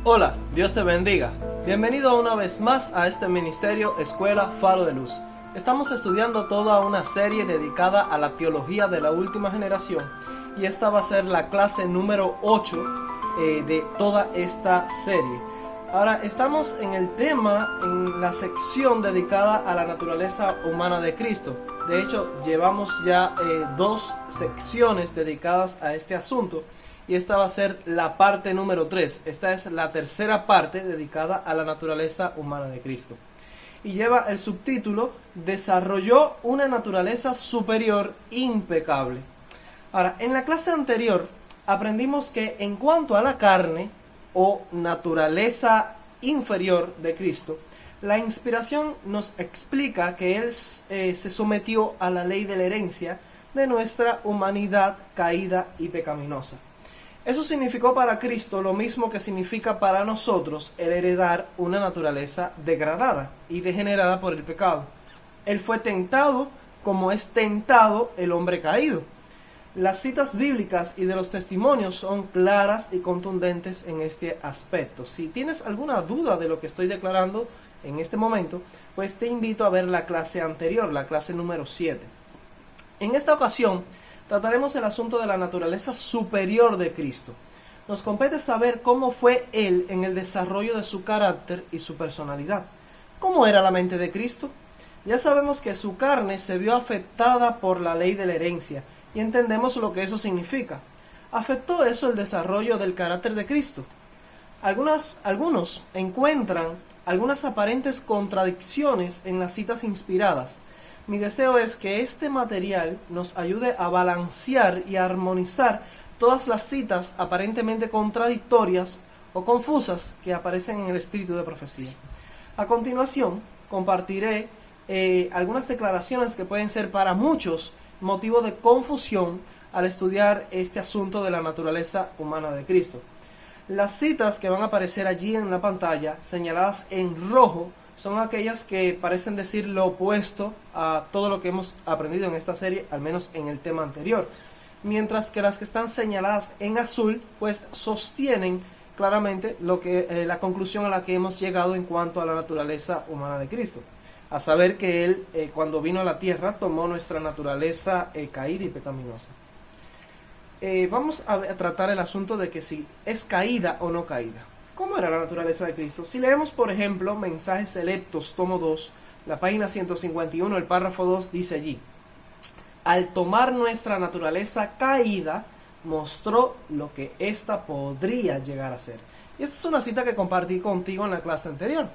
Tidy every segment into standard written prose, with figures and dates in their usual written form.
Hola, Dios te bendiga. Bienvenido una vez más a este ministerio Escuela Faro de Luz. Estamos estudiando toda una serie dedicada a la teología de la última generación y esta va a ser la clase número 8 de toda esta serie. Ahora estamos en el tema, en la sección dedicada a la naturaleza humana de Cristo. De hecho, llevamos ya 2 secciones dedicadas a este asunto. Y esta va a ser la parte número 3. Esta es la tercera parte dedicada a la naturaleza humana de Cristo. Y lleva el subtítulo: Desarrolló una naturaleza superior impecable. Ahora, en la clase anterior aprendimos que en cuanto a la carne o naturaleza inferior de Cristo, la inspiración nos explica que Él se sometió a la ley de la herencia de nuestra humanidad caída y pecaminosa. Eso significó para Cristo lo mismo que significa para nosotros el heredar una naturaleza degradada y degenerada por el pecado. Él fue tentado como es tentado el hombre caído. Las citas bíblicas y de los testimonios son claras y contundentes en este aspecto. Si tienes alguna duda de lo que estoy declarando en este momento, pues te invito a ver la clase anterior, la clase número 7. En esta ocasión trataremos el asunto de la naturaleza superior de Cristo. Nos compete saber cómo fue Él en el desarrollo de su carácter y su personalidad. ¿Cómo era la mente de Cristo? Ya sabemos que su carne se vio afectada por la ley de la herencia y entendemos lo que eso significa. ¿Afectó eso el desarrollo del carácter de Cristo? Algunos encuentran algunas aparentes contradicciones en las citas inspiradas. Mi deseo es que este material nos ayude a balancear y a armonizar todas las citas aparentemente contradictorias o confusas que aparecen en el espíritu de profecía. A continuación, compartiré algunas declaraciones que pueden ser para muchos motivo de confusión al estudiar este asunto de la naturaleza humana de Cristo. Las citas que van a aparecer allí en la pantalla, señaladas en rojo, son aquellas que parecen decir lo opuesto a todo lo que hemos aprendido en esta serie, al menos en el tema anterior. Mientras que las que están señaladas en azul, pues sostienen claramente la conclusión a la que hemos llegado en cuanto a la naturaleza humana de Cristo. A saber que Él, cuando vino a la tierra, tomó nuestra naturaleza caída y pecaminosa. Vamos a tratar el asunto de que si es caída o no caída. ¿Cómo era la naturaleza de Cristo? Si leemos, por ejemplo, Mensajes Selectos, tomo 2, la página 151, el párrafo 2, dice allí: al tomar nuestra naturaleza caída, mostró lo que ésta podría llegar a ser. Y esta es una cita que compartí contigo en la clase anterior.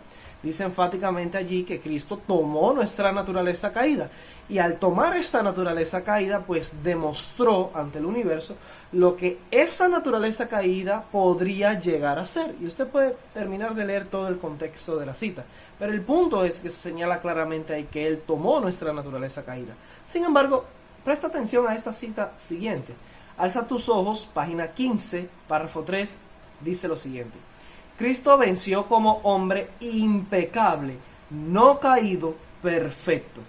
Dice enfáticamente allí que Cristo tomó nuestra naturaleza caída. Y al tomar esta naturaleza caída, pues demostró ante el universo lo que esa naturaleza caída podría llegar a ser. Y usted puede terminar de leer todo el contexto de la cita. Pero el punto es que se señala claramente ahí que Él tomó nuestra naturaleza caída. Sin embargo, presta atención a esta cita siguiente. Alza tus ojos, página 15, párrafo 3, dice lo siguiente: Cristo venció como hombre impecable, no caído, perfecto.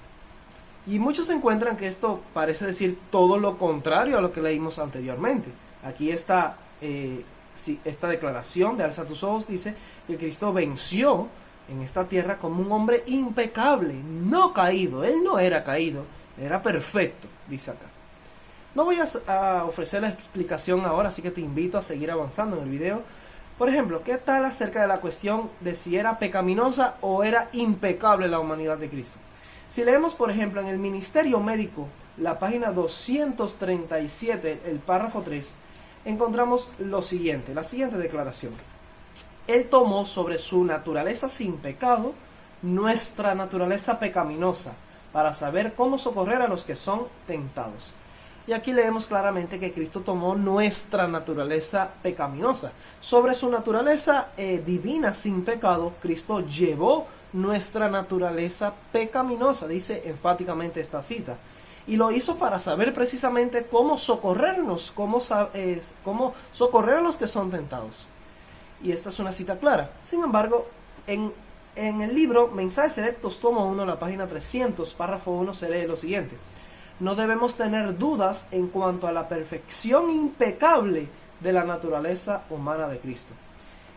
Y muchos encuentran que esto parece decir todo lo contrario a lo que leímos anteriormente. Aquí está esta declaración de alza tus ojos, dice que Cristo venció en esta tierra como un hombre impecable, no caído. Él no era caído, era perfecto, dice acá. No voy a ofrecer la explicación ahora, así que te invito a seguir avanzando en el video. Por ejemplo, ¿qué tal acerca de la cuestión de si era pecaminosa o era impecable la humanidad de Cristo? Si leemos, por ejemplo, en el Ministerio Médico, la página 237, el párrafo 3, encontramos lo siguiente, la siguiente declaración: Él tomó sobre su naturaleza sin pecado nuestra naturaleza pecaminosa, para saber cómo socorrer a los que son tentados. Y aquí leemos claramente que Cristo tomó nuestra naturaleza pecaminosa. Sobre su naturaleza divina sin pecado, Cristo llevó nuestra naturaleza pecaminosa, dice enfáticamente esta cita. Y lo hizo para saber precisamente cómo socorrernos, cómo socorrer a los que son tentados. Y esta es una cita clara. Sin embargo, en el libro Mensajes Selectos, tomo 1, la página 300, párrafo 1, se lee lo siguiente: no debemos tener dudas en cuanto a la perfección impecable de la naturaleza humana de Cristo.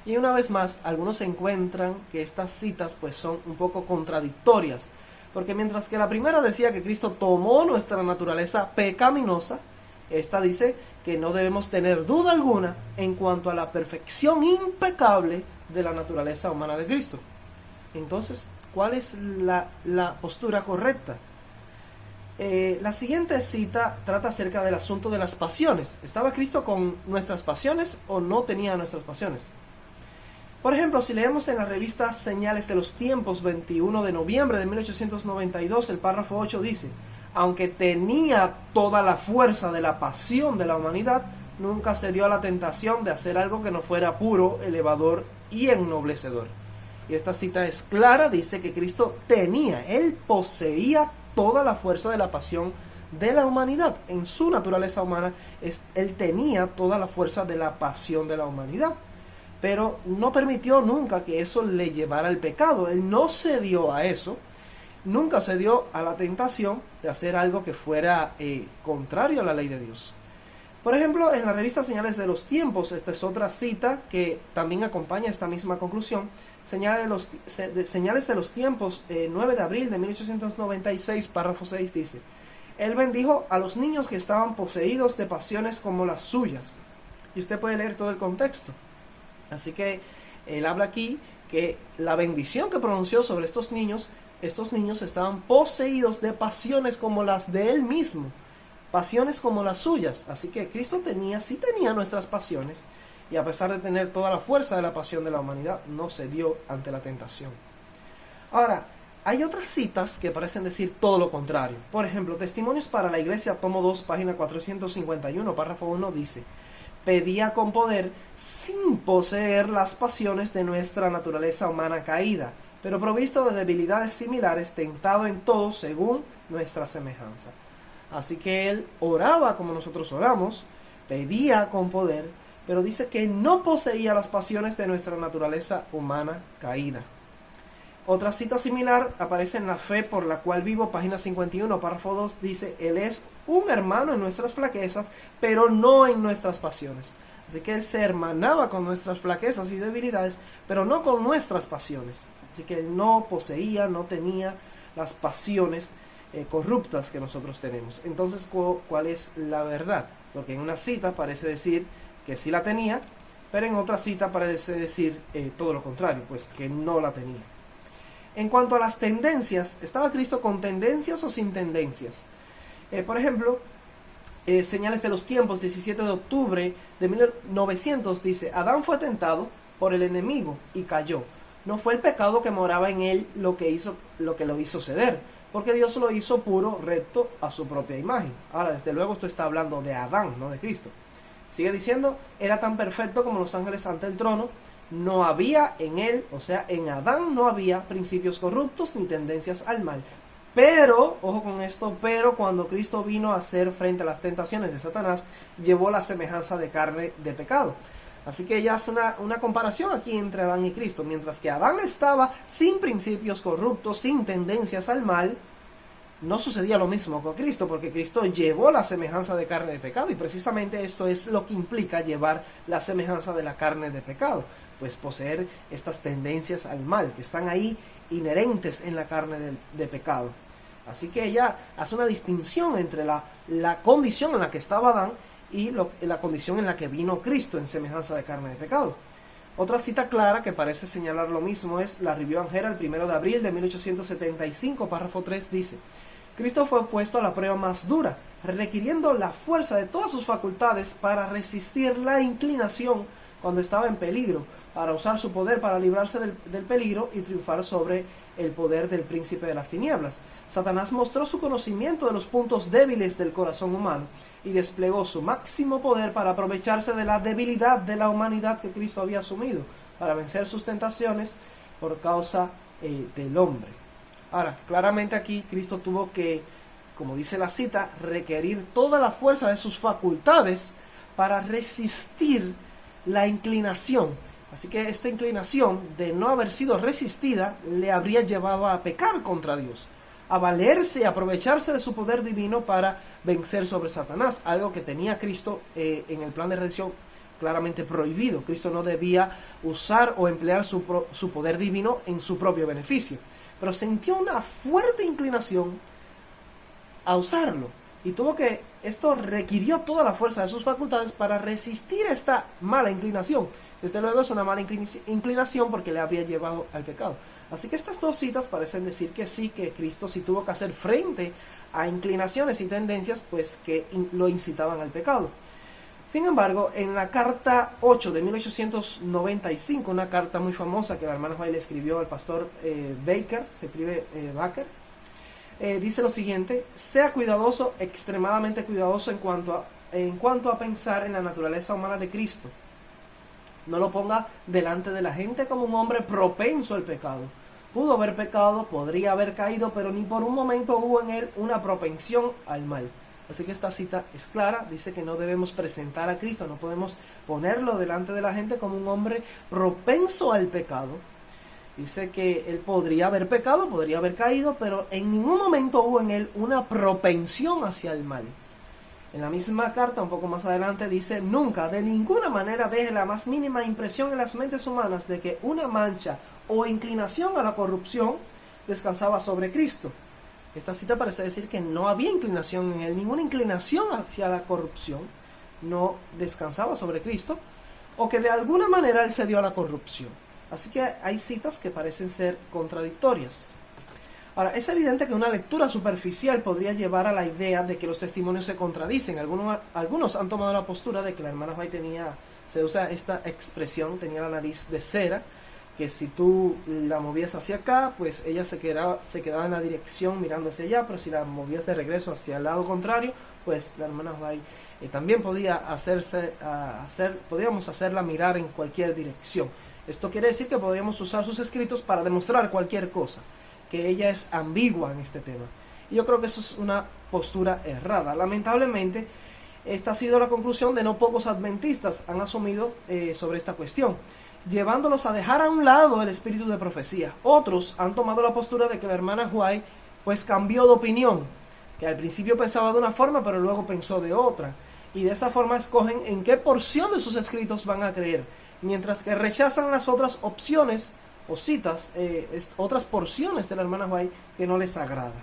Y una vez más, algunos encuentran que estas citas pues son un poco contradictorias, porque mientras que la primera decía que Cristo tomó nuestra naturaleza pecaminosa, esta dice que no debemos tener duda alguna en cuanto a la perfección impecable de la naturaleza humana de Cristo. Entonces, ¿cuál es la postura correcta? La siguiente cita trata acerca del asunto de las pasiones. ¿Estaba Cristo con nuestras pasiones o no tenía nuestras pasiones? Por ejemplo, si leemos en la revista Señales de los Tiempos, 21 de noviembre de 1892, el párrafo 8 dice: aunque tenía toda la fuerza de la pasión de la humanidad, nunca se dio a la tentación de hacer algo que no fuera puro, elevador y ennoblecedor. Y esta cita es clara, dice que Cristo él poseía toda la fuerza de la pasión de la humanidad. En su naturaleza humana, él tenía toda la fuerza de la pasión de la humanidad. Pero no permitió nunca que eso le llevara al pecado. Él no cedió a eso. Nunca cedió a la tentación de hacer algo que fuera contrario a la ley de Dios. Por ejemplo, en la revista Señales de los Tiempos, esta es otra cita que también acompaña esta misma conclusión. Señales de los Tiempos, 9 de abril de 1896, párrafo 6 dice: Él bendijo a los niños que estaban poseídos de pasiones como las suyas. Y usted puede leer todo el contexto. Así que él habla aquí que la bendición que pronunció sobre estos niños estaban poseídos de pasiones como las de él mismo, pasiones como las suyas. Así que Cristo sí tenía nuestras pasiones, y a pesar de tener toda la fuerza de la pasión de la humanidad, no cedió ante la tentación. Ahora, hay otras citas que parecen decir todo lo contrario. Por ejemplo, Testimonios para la Iglesia, tomo 2, página 451, párrafo 1 dice: pedía con poder sin poseer las pasiones de nuestra naturaleza humana caída, pero provisto de debilidades similares, tentado en todo según nuestra semejanza. Así que él oraba como nosotros oramos, pedía con poder, pero dice que no poseía las pasiones de nuestra naturaleza humana caída. Otra cita similar aparece en La Fe por la cual vivo, página 51, párrafo 2, dice: Él es un hermano en nuestras flaquezas, pero no en nuestras pasiones. Así que Él se hermanaba con nuestras flaquezas y debilidades, pero no con nuestras pasiones. Así que Él no poseía, no tenía las pasiones corruptas que nosotros tenemos. Entonces, ¿cuál es la verdad? Porque en una cita parece decir que sí la tenía, pero en otra cita parece decir todo lo contrario, pues que no la tenía. En cuanto a las tendencias, ¿estaba Cristo con tendencias o sin tendencias? Por ejemplo, Señales de los Tiempos, 17 de octubre de 1900, dice: Adán fue tentado por el enemigo y cayó. No fue el pecado que moraba en él lo que lo hizo ceder, porque Dios lo hizo puro, recto, a su propia imagen. Ahora, desde luego, esto está hablando de Adán, no de Cristo. Sigue diciendo: era tan perfecto como los ángeles ante el trono. No había en él, o sea, en Adán no había principios corruptos ni tendencias al mal. Pero, ojo con esto, pero cuando Cristo vino a hacer frente a las tentaciones de Satanás, llevó la semejanza de carne de pecado. Así que ya es una comparación aquí entre Adán y Cristo. Mientras que Adán estaba sin principios corruptos, sin tendencias al mal, no sucedía lo mismo con Cristo, porque Cristo llevó la semejanza de carne de pecado, y precisamente esto es lo que implica llevar la semejanza de la carne de pecado, pues poseer estas tendencias al mal que están ahí inherentes en la carne de pecado. Así que ella hace una distinción entre la condición en la que estaba Adán y la condición en la que vino Cristo en semejanza de carne de pecado. Otra cita clara que parece señalar lo mismo es la Review and Herald, el 1 de abril de 1875, párrafo 3 dice: Cristo fue puesto a la prueba más dura, requiriendo la fuerza de todas sus facultades para resistir la inclinación cuando estaba en peligro, para usar su poder para librarse del peligro y triunfar sobre el poder del príncipe de las tinieblas. Satanás mostró su conocimiento de los puntos débiles del corazón humano y desplegó su máximo poder para aprovecharse de la debilidad de la humanidad que Cristo había asumido, para vencer sus tentaciones por causa del hombre. Ahora, claramente aquí Cristo tuvo que, como dice la cita, requerir toda la fuerza de sus facultades para resistir la inclinación. Así que esta inclinación, de no haber sido resistida, le habría llevado a pecar contra Dios, a valerse y aprovecharse de su poder divino para vencer sobre Satanás, algo que tenía Cristo en el plan de redención claramente prohibido. Cristo no debía usar o emplear su poder divino en su propio beneficio, pero sintió una fuerte inclinación a usarlo, y esto requirió toda la fuerza de sus facultades para resistir esta mala inclinación. Desde luego es una mala inclinación porque le habría llevado al pecado. Así que estas dos citas parecen decir que sí, que Cristo sí tuvo que hacer frente a inclinaciones y tendencias pues que lo incitaban al pecado. Sin embargo, en la carta 8 de 1895, una carta muy famosa que la hermana White le escribió al pastor Baker, se escribe Baker, dice lo siguiente: sea cuidadoso, extremadamente cuidadoso en cuanto a pensar en la naturaleza humana de Cristo. No lo ponga delante de la gente como un hombre propenso al pecado. Pudo haber pecado, podría haber caído, pero ni por un momento hubo en él una propensión al mal. Así que esta cita es clara, dice que no debemos presentar a Cristo, no podemos ponerlo delante de la gente como un hombre propenso al pecado. Dice que él podría haber pecado, podría haber caído, pero en ningún momento hubo en él una propensión hacia el mal. En la misma carta, un poco más adelante, dice: nunca, de ninguna manera deje la más mínima impresión en las mentes humanas de que una mancha o inclinación a la corrupción descansaba sobre Cristo. Esta cita parece decir que no había inclinación en él, ninguna inclinación hacia la corrupción no descansaba sobre Cristo, o que de alguna manera él se dio a la corrupción. Así que hay citas que parecen ser contradictorias. Ahora, es evidente que una lectura superficial podría llevar a la idea de que los testimonios se contradicen. Algunos han tomado la postura de que la hermana White se usa esta expresión, tenía la nariz de cera, que si tú la movías hacia acá, pues ella se quedaba en la dirección mirando hacia allá, pero si la movías de regreso hacia el lado contrario, pues la hermana White también podíamos hacerla mirar en cualquier dirección. Esto quiere decir que podríamos usar sus escritos para demostrar cualquier cosa, que ella es ambigua en este tema. Y yo creo que eso es una postura errada. Lamentablemente, esta ha sido la conclusión de no pocos adventistas han asumido sobre esta cuestión, llevándolos a dejar a un lado el espíritu de profecía. Otros han tomado la postura de que la hermana White pues cambió de opinión, que al principio pensaba de una forma pero luego pensó de otra, y de esa forma escogen en qué porción de sus escritos van a creer, mientras que rechazan las otras opciones o citas, otras porciones de la hermana White que no les agrada.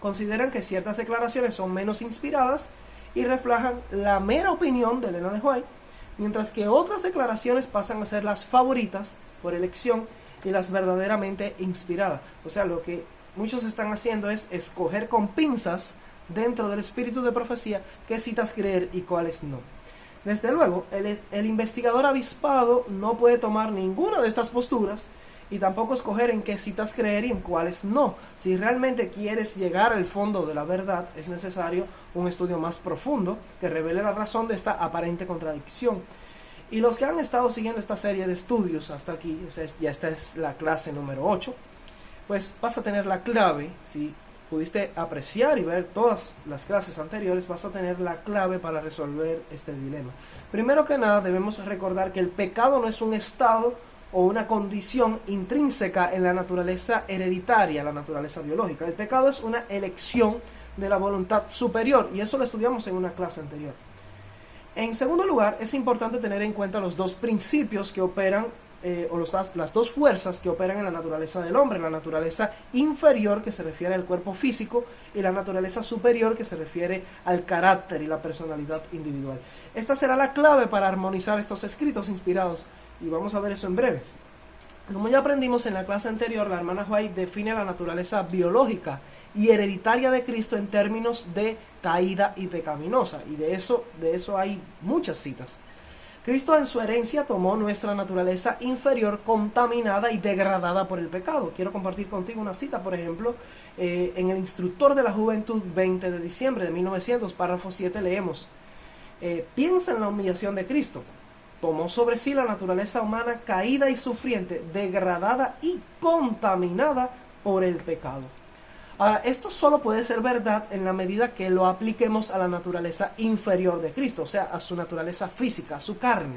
Consideran que ciertas declaraciones son menos inspiradas y reflejan la mera opinión de Elena de White, mientras que otras declaraciones pasan a ser las favoritas por elección y las verdaderamente inspiradas. O sea, lo que muchos están haciendo es escoger con pinzas dentro del espíritu de profecía qué citas creer y cuáles no. Desde luego, el investigador avispado no puede tomar ninguna de estas posturas y tampoco escoger en qué citas creer y en cuáles no. Si realmente quieres llegar al fondo de la verdad, es necesario un estudio más profundo que revele la razón de esta aparente contradicción. Y los que han estado siguiendo esta serie de estudios hasta aquí, o sea, ya esta es la clase número 8, pues vas a tener la clave. Si pudiste apreciar y ver todas las clases anteriores, vas a tener la clave para resolver este dilema. Primero que nada, debemos recordar que el pecado no es un estado o una condición intrínseca en la naturaleza hereditaria, la naturaleza biológica. El pecado es una elección de la voluntad superior, y eso lo estudiamos en una clase anterior. En segundo lugar, es importante tener en cuenta los dos principios que operan, las dos fuerzas que operan en la naturaleza del hombre: la naturaleza inferior, que se refiere al cuerpo físico, y la naturaleza superior, que se refiere al carácter y la personalidad individual. Esta será la clave para armonizar estos escritos inspirados, y vamos a ver eso en breve. Como ya aprendimos en la clase anterior, la hermana White define la naturaleza biológica y hereditaria de Cristo en términos de caída y pecaminosa, y de eso hay muchas citas. Cristo en su herencia tomó nuestra naturaleza inferior contaminada y degradada por el pecado. Quiero compartir contigo una cita, por ejemplo, en el Instructor de la Juventud, 20 de diciembre de 1900, párrafo 7, leemos: piensa en la humillación de Cristo. Tomó sobre sí la naturaleza humana caída y sufriente, degradada y contaminada por el pecado. Ahora, esto solo puede ser verdad en la medida que lo apliquemos a la naturaleza inferior de Cristo, o sea, a su naturaleza física, a su carne,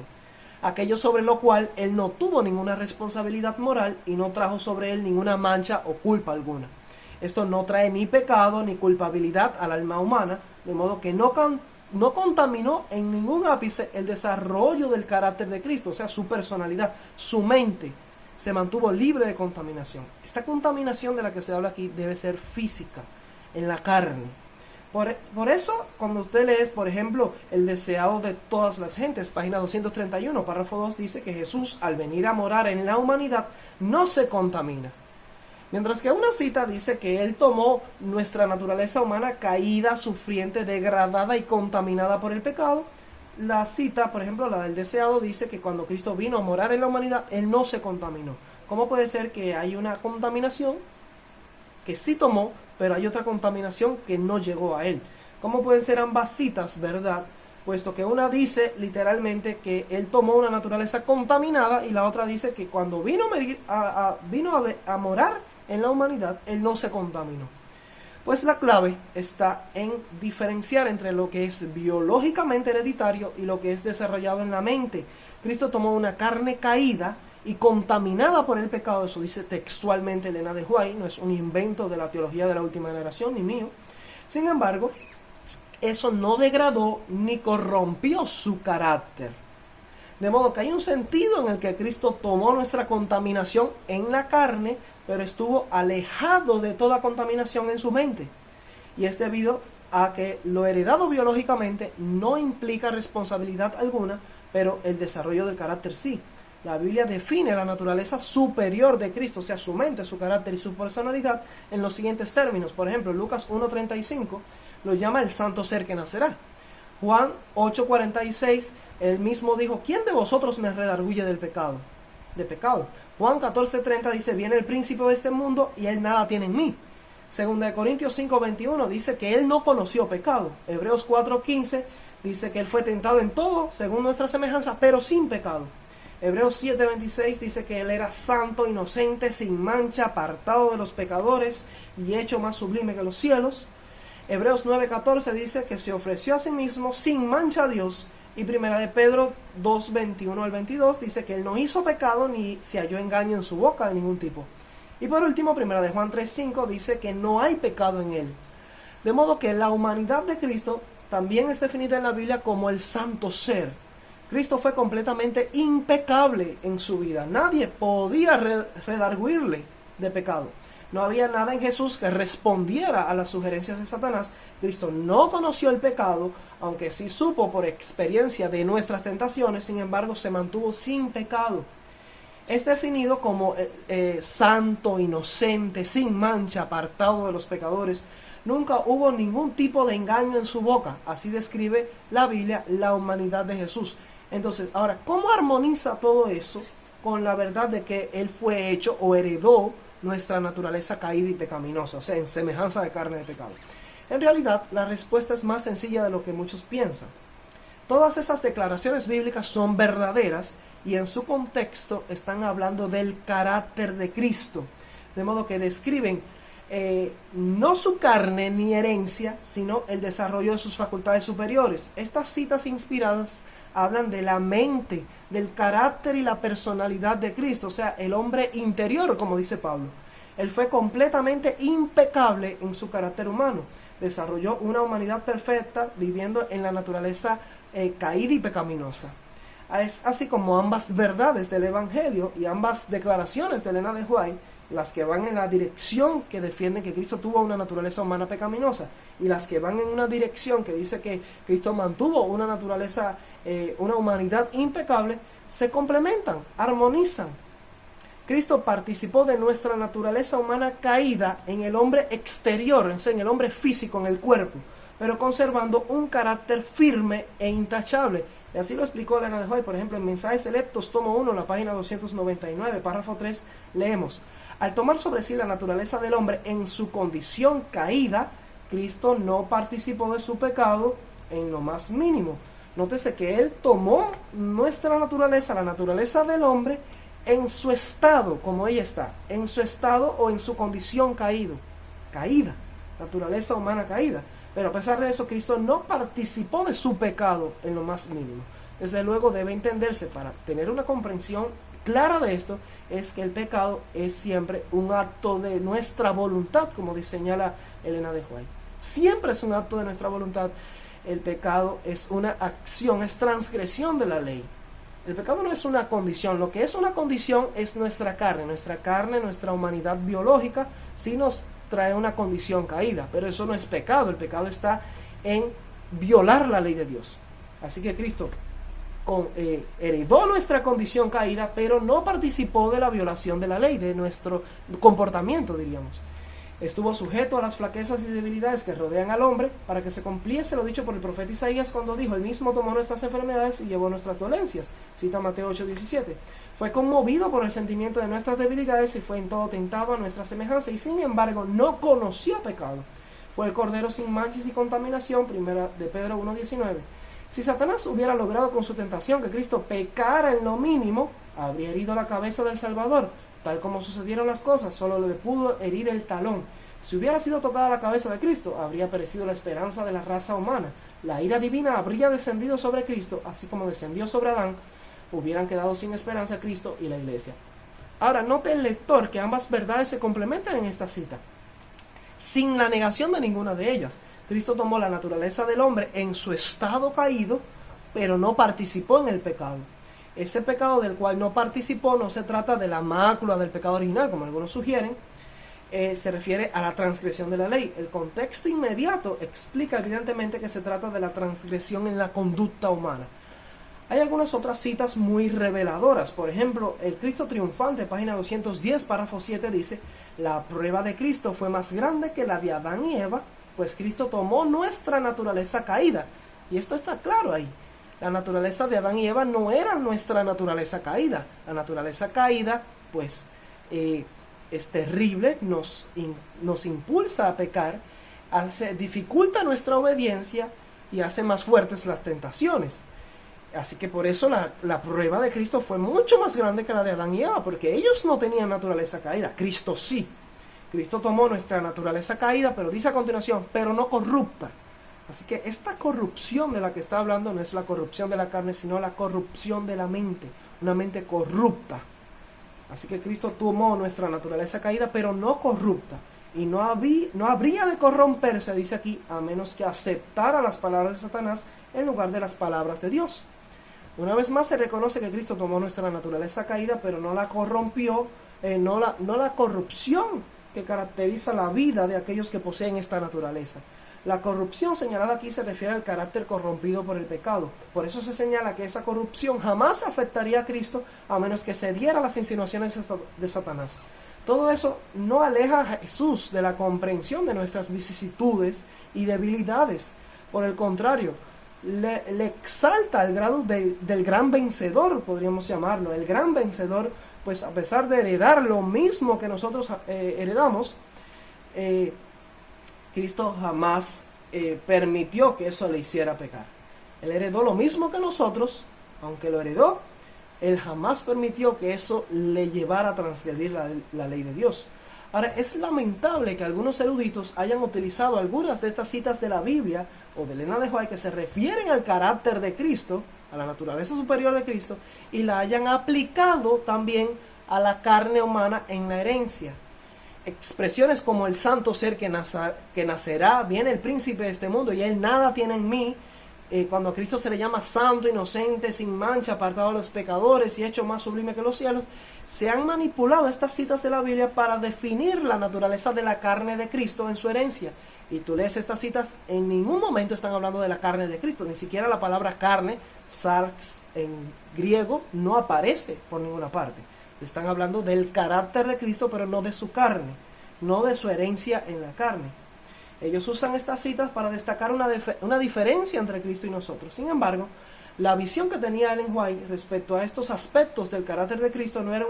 aquello sobre lo cual Él no tuvo ninguna responsabilidad moral y no trajo sobre Él ninguna mancha o culpa alguna. Esto no trae ni pecado ni culpabilidad al alma humana, de modo que no no contaminó en ningún ápice el desarrollo del carácter de Cristo, o sea, su personalidad, su mente se mantuvo libre de contaminación. Esta contaminación de la que se habla aquí debe ser física, en la carne. Por eso, cuando usted lee, por ejemplo, el deseado de todas las gentes, página 231, párrafo 2, dice que Jesús, al venir a morar en la humanidad, no se contamina. Mientras que una cita dice que Él tomó nuestra naturaleza humana caída, sufriente, degradada y contaminada por el pecado. La cita, por ejemplo, la del deseado, dice que cuando Cristo vino a morar en la humanidad, Él no se contaminó. ¿Cómo puede ser que hay una contaminación que sí tomó, pero hay otra contaminación que no llegó a Él? ¿Cómo pueden ser ambas citas, verdad? Puesto que una dice literalmente que Él tomó una naturaleza contaminada y la otra dice que cuando vino a morar en la humanidad, Él no se contaminó. Pues la clave está en diferenciar entre lo que es biológicamente hereditario y lo que es desarrollado en la mente. Cristo tomó una carne caída y contaminada por el pecado, eso dice textualmente Elena de White, no es un invento de la teología de la última generación ni mío. Sin embargo, eso no degradó ni corrompió su carácter. De modo que hay un sentido en el que Cristo tomó nuestra contaminación en la carne, pero estuvo alejado de toda contaminación en su mente. Y es debido a que lo heredado biológicamente no implica responsabilidad alguna, pero el desarrollo del carácter sí. La Biblia define la naturaleza superior de Cristo, o sea, su mente, su carácter y su personalidad, en los siguientes términos. Por ejemplo, Lucas 1:35 lo llama el santo ser que nacerá. Juan 8:46, él mismo dijo, ¿quién de vosotros me redarguye del pecado? De pecado. Juan 14:30 dice, viene el príncipe de este mundo y él nada tiene en mí. Segunda de Corintios 5:21 dice que él no conoció pecado. Hebreos 4:15 dice que él fue tentado en todo, según nuestra semejanza, pero sin pecado. Hebreos 7:26 dice que él era santo, inocente, sin mancha, apartado de los pecadores y hecho más sublime que los cielos. Hebreos 9:14 dice que se ofreció a sí mismo sin mancha a Dios. Y primera de Pedro 2:21 al 22 dice que él no hizo pecado ni se halló engaño en su boca de ningún tipo. Y por último, primera de Juan 3:5 dice que no hay pecado en él. De modo que la humanidad de Cristo también es definida en la Biblia como el santo ser. Cristo fue completamente impecable en su vida. Nadie podía redarguirle de pecado. No había nada en Jesús que respondiera a las sugerencias de Satanás. Cristo no conoció el pecado, aunque sí supo por experiencia de nuestras tentaciones, sin embargo se mantuvo sin pecado. Es definido como santo, inocente, sin mancha, apartado de los pecadores. Nunca hubo ningún tipo de engaño en su boca. Así describe la Biblia la humanidad de Jesús. Entonces, ahora, ¿cómo armoniza todo eso con la verdad de que Él fue hecho o heredó nuestra naturaleza caída y pecaminosa, o sea, en semejanza de carne de pecado? En realidad, la respuesta es más sencilla de lo que muchos piensan. Todas esas declaraciones bíblicas son verdaderas y en su contexto están hablando del carácter de Cristo, de modo que describen no su carne ni herencia, sino el desarrollo de sus facultades superiores. Estas citas inspiradas hablan de la mente, del carácter y la personalidad de Cristo, o sea, el hombre interior, como dice Pablo. Él fue completamente impecable en su carácter humano. Desarrolló una humanidad perfecta viviendo en la naturaleza caída y pecaminosa. Es así como ambas verdades del Evangelio y ambas declaraciones de Elena de White, las que van en la dirección que defienden que Cristo tuvo una naturaleza humana pecaminosa y las que van en una dirección que dice que Cristo mantuvo una naturaleza, una humanidad impecable, se complementan, armonizan. Cristo participó de nuestra naturaleza humana caída en el hombre exterior, en el hombre físico, en el cuerpo, pero conservando un carácter firme e intachable. Y así lo explicó Elena de White, por ejemplo, en Mensajes Selectos, tomo 1, la página 299, párrafo 3, leemos: al tomar sobre sí la naturaleza del hombre en su condición caída, Cristo no participó de su pecado en lo más mínimo. Nótese que Él tomó nuestra naturaleza, la naturaleza del hombre, en su estado, como ella está, en su estado o en su condición caída, naturaleza humana caída. Pero a pesar de eso, Cristo no participó de su pecado en lo más mínimo. Desde luego debe entenderse, para tener una comprensión clara de esto, es que el pecado es siempre un acto de nuestra voluntad, como señala Elena de White. Siempre es un acto de nuestra voluntad. el pecado es una acción, es transgresión de la ley. El pecado no es una condición, lo que es una condición es nuestra carne, nuestra humanidad biológica, sí nos trae una condición caída, pero eso no es pecado, el pecado está en violar la ley de Dios. Así que Cristo heredó nuestra condición caída, pero no participó de la violación de la ley, de nuestro comportamiento, diríamos. Estuvo sujeto a las flaquezas y debilidades que rodean al hombre para que se cumpliese lo dicho por el profeta Isaías cuando dijo: él mismo tomó nuestras enfermedades y llevó nuestras dolencias. Cita Mateo 8:17. Fue conmovido por el sentimiento de nuestras debilidades y fue en todo tentado a nuestra semejanza, y sin embargo no conoció pecado. Fue el cordero sin manchas y contaminación. Primera de Pedro 1:19. Si Satanás hubiera logrado con su tentación que Cristo pecara en lo mínimo, habría herido la cabeza del Salvador. Tal como sucedieron las cosas, solo le pudo herir el talón. Si hubiera sido tocada la cabeza de Cristo, habría perecido la esperanza de la raza humana. La ira divina habría descendido sobre Cristo, así como descendió sobre Adán. Hubieran quedado sin esperanza Cristo y la iglesia. Ahora, note el lector que ambas verdades se complementan en esta cita, sin la negación de ninguna de ellas. Cristo tomó la naturaleza del hombre en su estado caído, pero no participó en el pecado. Ese pecado del cual no participó no se trata de la mácula del pecado original, como algunos sugieren, se refiere a la transgresión de la ley. El contexto inmediato explica evidentemente que se trata de la transgresión en la conducta humana. Hay algunas otras citas muy reveladoras. Por ejemplo, el Cristo triunfante, página 210, párrafo 7, dice: la prueba de Cristo fue más grande que la de Adán y Eva, pues Cristo tomó nuestra naturaleza caída. Y esto está claro ahí. La naturaleza de Adán y Eva no era nuestra naturaleza caída. La naturaleza caída, pues, es terrible, nos impulsa a pecar, dificulta nuestra obediencia y hace más fuertes las tentaciones. Así que por eso la prueba de Cristo fue mucho más grande que la de Adán y Eva, porque ellos no tenían naturaleza caída, Cristo sí. Cristo tomó nuestra naturaleza caída, pero dice a continuación, pero no corrupta. Así que esta corrupción de la que está hablando no es la corrupción de la carne, sino la corrupción de la mente, una mente corrupta. Así que Cristo tomó nuestra naturaleza caída, pero no corrupta. Y no habría de corromperse, dice aquí, a menos que aceptara las palabras de Satanás en lugar de las palabras de Dios. Una vez más se reconoce que Cristo tomó nuestra naturaleza caída, pero no la corrompió, no la corrupción que caracteriza la vida de aquellos que poseen esta naturaleza. La corrupción señalada aquí se refiere al carácter corrompido por el pecado. Por eso se señala que esa corrupción jamás afectaría a Cristo a menos que cediera a las insinuaciones de Satanás. Todo eso no aleja a Jesús de la comprensión de nuestras vicisitudes y debilidades. Por el contrario, le exalta al grado del gran vencedor, podríamos llamarlo. El gran vencedor, pues a pesar de heredar lo mismo que nosotros heredamos, Cristo jamás permitió que eso le hiciera pecar. Él heredó lo mismo que nosotros, aunque lo heredó, Él jamás permitió que eso le llevara a transgredir la ley de Dios. Ahora, es lamentable que algunos eruditos hayan utilizado algunas de estas citas de la Biblia o de Elena de White que se refieren al carácter de Cristo, a la naturaleza superior de Cristo, y la hayan aplicado también a la carne humana en la herencia. Expresiones como el santo ser que nacerá, viene el príncipe de este mundo y él nada tiene en mí. Cuando a Cristo se le llama santo, inocente, sin mancha, apartado de los pecadores y hecho más sublime que los cielos, se han manipulado estas citas de la Biblia para definir la naturaleza de la carne de Cristo en su herencia. Y tú lees estas citas, en ningún momento están hablando de la carne de Cristo, ni siquiera la palabra carne, sarx en griego, no aparece por ninguna parte. Están hablando del carácter de Cristo, pero no de su carne, no de su herencia en la carne. Ellos usan estas citas para destacar una diferencia entre Cristo y nosotros. Sin embargo, la visión que tenía Ellen White respecto a estos aspectos del carácter de Cristo no era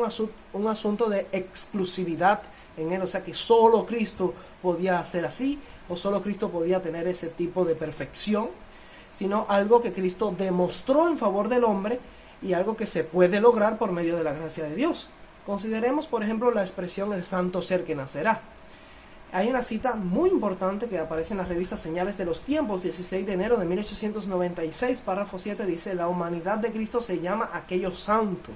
un asunto de exclusividad en Él, o sea que solo Cristo podía ser así, o solo Cristo podía tener ese tipo de perfección, sino algo que Cristo demostró en favor del hombre y algo que se puede lograr por medio de la gracia de Dios. Consideremos, por ejemplo, la expresión el santo ser que nacerá. Hay una cita muy importante que aparece en la revista Señales de los Tiempos, 16 de enero de 1896, párrafo 7, dice: la humanidad de Cristo se llama aquello santo.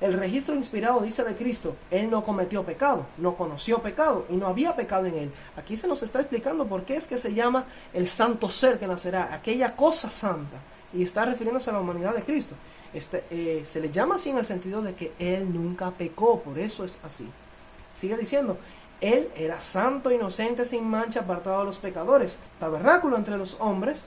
El registro inspirado dice de Cristo: Él no cometió pecado, no conoció pecado y no había pecado en Él. Aquí se nos está explicando por qué es que se llama el santo ser que nacerá, aquella cosa santa, y está refiriéndose a la humanidad de Cristo. Se le llama así en el sentido de que Él nunca pecó, por eso es así. Sigue diciendo: Él era santo, inocente, sin mancha, apartado de los pecadores, tabernáculo entre los hombres.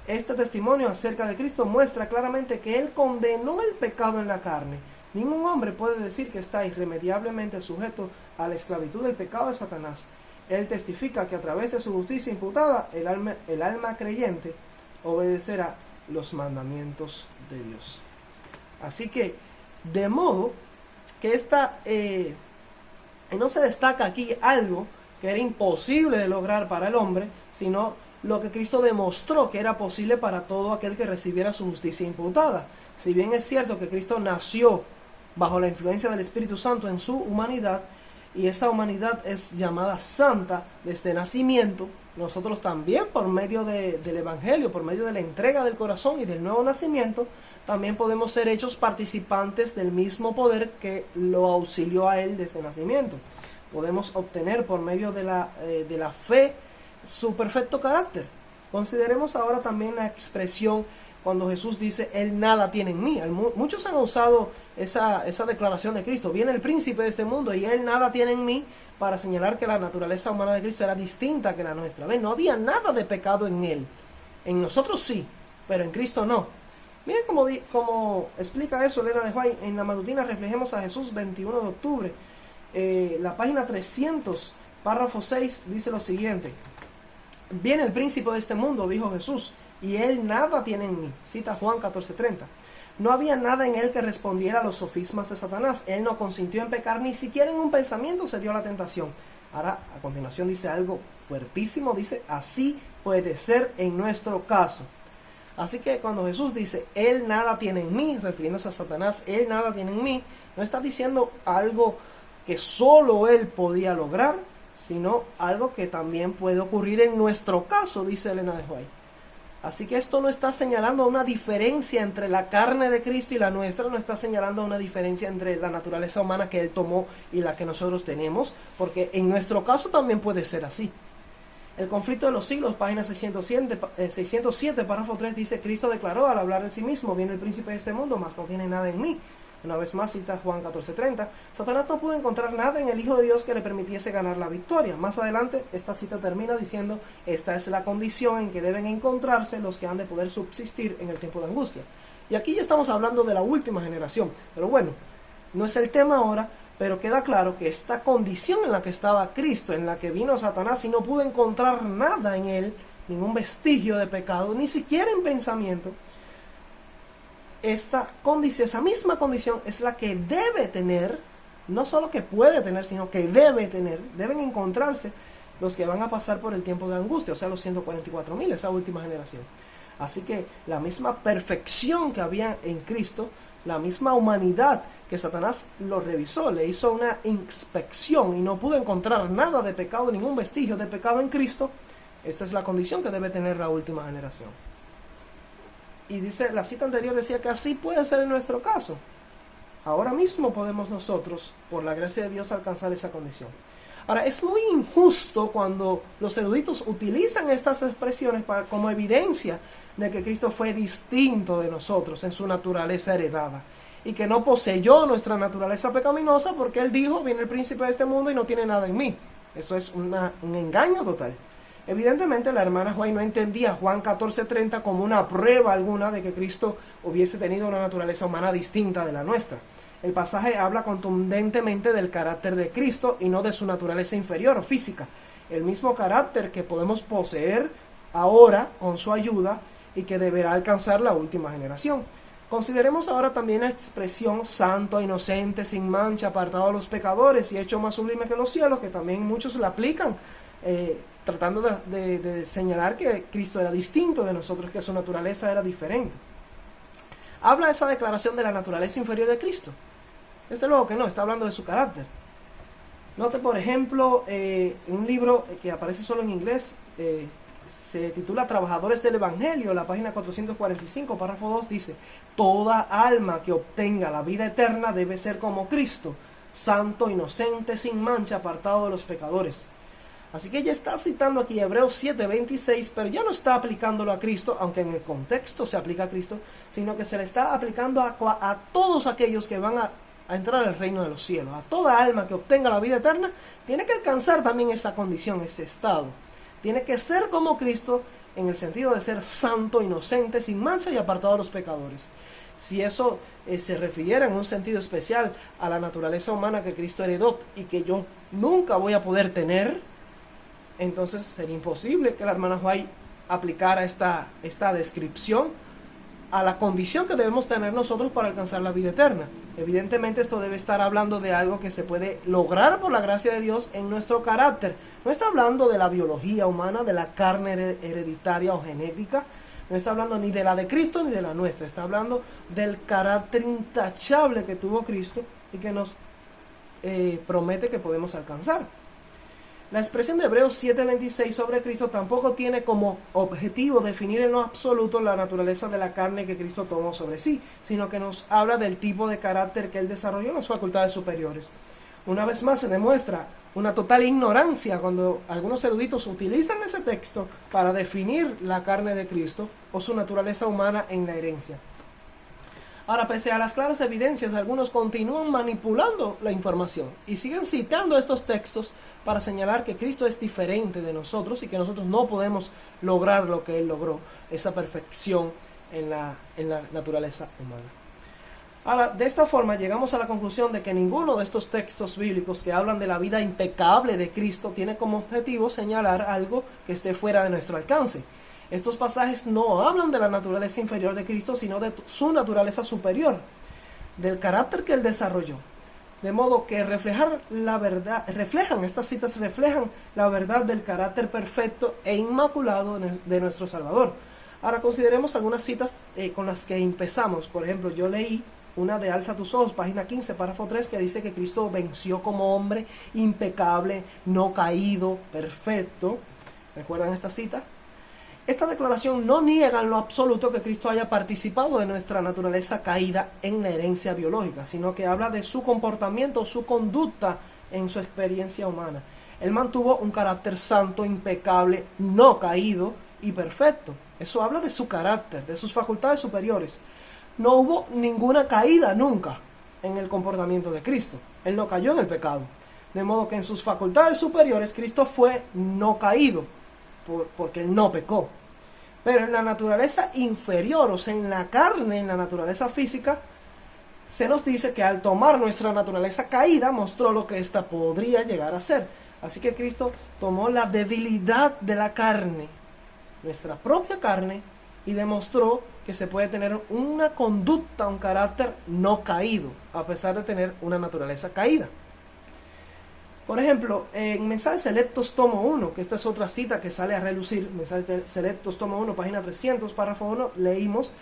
Este testimonio acerca de Cristo muestra claramente que Él condenó el pecado en la carne. Ningún hombre puede decir que está irremediablemente sujeto a la esclavitud del pecado de Satanás. Él testifica que a través de su justicia imputada, el alma creyente obedecerá los mandamientos de Dios. Así que, de modo que no se destaca aquí algo que era imposible de lograr para el hombre, sino lo que Cristo demostró que era posible para todo aquel que recibiera su justicia imputada. Si bien es cierto que Cristo nació bajo la influencia del Espíritu Santo en su humanidad, y esa humanidad es llamada santa desde nacimiento, nosotros también por medio del Evangelio, por medio de la entrega del corazón y del nuevo nacimiento, también podemos ser hechos participantes del mismo poder que lo auxilió a Él desde nacimiento. Podemos obtener por medio de la fe su perfecto carácter. Consideremos ahora también la expresión cuando Jesús dice: Él nada tiene en mí. Muchos han usado esa declaración de Cristo: viene el príncipe de este mundo y Él nada tiene en mí, para señalar que la naturaleza humana de Cristo era distinta que la nuestra. ¿Ven? No había nada de pecado en Él. En nosotros sí, pero en Cristo no. Miren cómo explica eso Elena de White en la matutina Reflejemos a Jesús, 21 de octubre. La página 300, párrafo 6, dice lo siguiente: viene el príncipe de este mundo, dijo Jesús, y Él nada tiene en mí. Cita Juan 14:30. No había nada en Él que respondiera a los sofismas de Satanás. Él no consintió en pecar, ni siquiera en un pensamiento se dio a la tentación. Ahora, a continuación dice algo fuertísimo, dice: así puede ser en nuestro caso. Así que cuando Jesús dice: Él nada tiene en mí, refiriéndose a Satanás, Él nada tiene en mí, no está diciendo algo que solo Él podía lograr, sino algo que también puede ocurrir en nuestro caso, dice Elena de White. Así que esto no está señalando una diferencia entre la carne de Cristo y la nuestra, no está señalando una diferencia entre la naturaleza humana que Él tomó y la que nosotros tenemos, porque en nuestro caso también puede ser así. El conflicto de los siglos, página 607, párrafo 3, dice: Cristo declaró al hablar de sí mismo: viene el príncipe de este mundo, mas no tiene nada en mí. Una vez más cita Juan 14:30. Satanás no pudo encontrar nada en el Hijo de Dios que le permitiese ganar la victoria. Más adelante esta cita termina diciendo: esta es la condición en que deben encontrarse los que han de poder subsistir en el tiempo de angustia. Y aquí ya estamos hablando de la última generación, pero bueno, no es el tema ahora. Pero queda claro que esta condición en la que estaba Cristo, en la que vino Satanás y no pudo encontrar nada en Él, ningún vestigio de pecado, ni siquiera en pensamiento, esa misma condición es la que debe tener, no solo que puede tener, sino que debe tener, deben encontrarse los que van a pasar por el tiempo de angustia, o sea, los 144.000, esa última generación. Así que la misma perfección que había en Cristo, la misma humanidad que Satanás lo revisó, le hizo una inspección y no pudo encontrar nada de pecado, ningún vestigio de pecado en Cristo. Esta es la condición que debe tener la última generación. Y dice, la cita anterior decía que así puede ser en nuestro caso. Ahora mismo podemos nosotros, por la gracia de Dios, alcanzar esa condición. Ahora, es muy injusto cuando los eruditos utilizan estas expresiones como evidencia de que Cristo fue distinto de nosotros en su naturaleza heredada y que no poseyó nuestra naturaleza pecaminosa porque Él dijo: viene el príncipe de este mundo y no tiene nada en mí. Eso es un engaño total. Evidentemente la hermana White no entendía Juan 14:30 como una prueba alguna de que Cristo hubiese tenido una naturaleza humana distinta de la nuestra. El pasaje habla contundentemente del carácter de Cristo y no de su naturaleza inferior o física. El mismo carácter que podemos poseer ahora con su ayuda y que deberá alcanzar la última generación. Consideremos ahora también la expresión santo, inocente, sin mancha, apartado de los pecadores y hecho más sublime que los cielos, que también muchos la aplican, tratando de señalar que Cristo era distinto de nosotros, que su naturaleza era diferente. ¿Habla esa declaración de la naturaleza inferior de Cristo? Desde luego que no, está hablando de su carácter. Note, por ejemplo, un libro que aparece solo en inglés, se titula Trabajadores del Evangelio, la página 445, párrafo 2, dice: toda alma que obtenga la vida eterna debe ser como Cristo, santo, inocente, sin mancha, apartado de los pecadores. Así que ella está citando aquí Hebreos 7:26, pero ya no está aplicándolo a Cristo, aunque en el contexto se aplica a Cristo, sino que se le está aplicando a todos aquellos que van a entrar al reino de los cielos. A toda alma que obtenga la vida eterna tiene que alcanzar también esa condición, ese estado. Tiene que ser como Cristo en el sentido de ser santo, inocente, sin mancha y apartado de los pecadores. Si eso se refiriera en un sentido especial a la naturaleza humana que Cristo heredó y que yo nunca voy a poder tener, entonces sería imposible que la hermana White aplicara esta descripción a la condición que debemos tener nosotros para alcanzar la vida eterna. Evidentemente esto debe estar hablando de algo que se puede lograr por la gracia de Dios en nuestro carácter. No está hablando de la biología humana, de la carne hereditaria o genética. No está hablando ni de la de Cristo ni de la nuestra. Está hablando del carácter intachable que tuvo Cristo y que nos promete que podemos alcanzar. La expresión de Hebreos 7:26 sobre Cristo tampoco tiene como objetivo definir en lo absoluto la naturaleza de la carne que Cristo tomó sobre sí, sino que nos habla del tipo de carácter que Él desarrolló en las facultades superiores. Una vez más se demuestra una total ignorancia cuando algunos eruditos utilizan ese texto para definir la carne de Cristo o su naturaleza humana en la herencia. Ahora, pese a las claras evidencias, algunos continúan manipulando la información y siguen citando estos textos para señalar que Cristo es diferente de nosotros y que nosotros no podemos lograr lo que Él logró, esa perfección en la naturaleza humana. Ahora, de esta forma llegamos a la conclusión de que ninguno de estos textos bíblicos que hablan de la vida impecable de Cristo tiene como objetivo señalar algo que esté fuera de nuestro alcance. Estos pasajes no hablan de la naturaleza inferior de Cristo, sino de su naturaleza superior, del carácter que Él desarrolló. De modo que estas citas reflejan la verdad del carácter perfecto e inmaculado de nuestro Salvador. Ahora consideremos algunas citas con las que empezamos. Por ejemplo, yo leí una de Alza tus ojos, página 15, párrafo 3, que dice que Cristo venció como hombre impecable, no caído, perfecto. ¿Recuerdan esta cita? Esta declaración no niega en lo absoluto que Cristo haya participado de nuestra naturaleza caída en la herencia biológica, sino que habla de su comportamiento, su conducta en su experiencia humana. Él mantuvo un carácter santo, impecable, no caído y perfecto. Eso habla de su carácter, de sus facultades superiores. No hubo ninguna caída nunca en el comportamiento de Cristo. Él no cayó en el pecado. De modo que en sus facultades superiores Cristo fue no caído, porque Él no pecó. Pero en la naturaleza inferior, o sea, en la carne, en la naturaleza física, se nos dice que al tomar nuestra naturaleza caída, mostró lo que ésta podría llegar a ser. Así que Cristo tomó la debilidad de la carne, nuestra propia carne, y demostró que se puede tener una conducta, un carácter no caído, a pesar de tener una naturaleza caída. Por ejemplo, en Mensajes Selectos tomo 1, que esta es otra cita que sale a relucir, Mensajes Selectos tomo 1, página 300, párrafo 1, leímos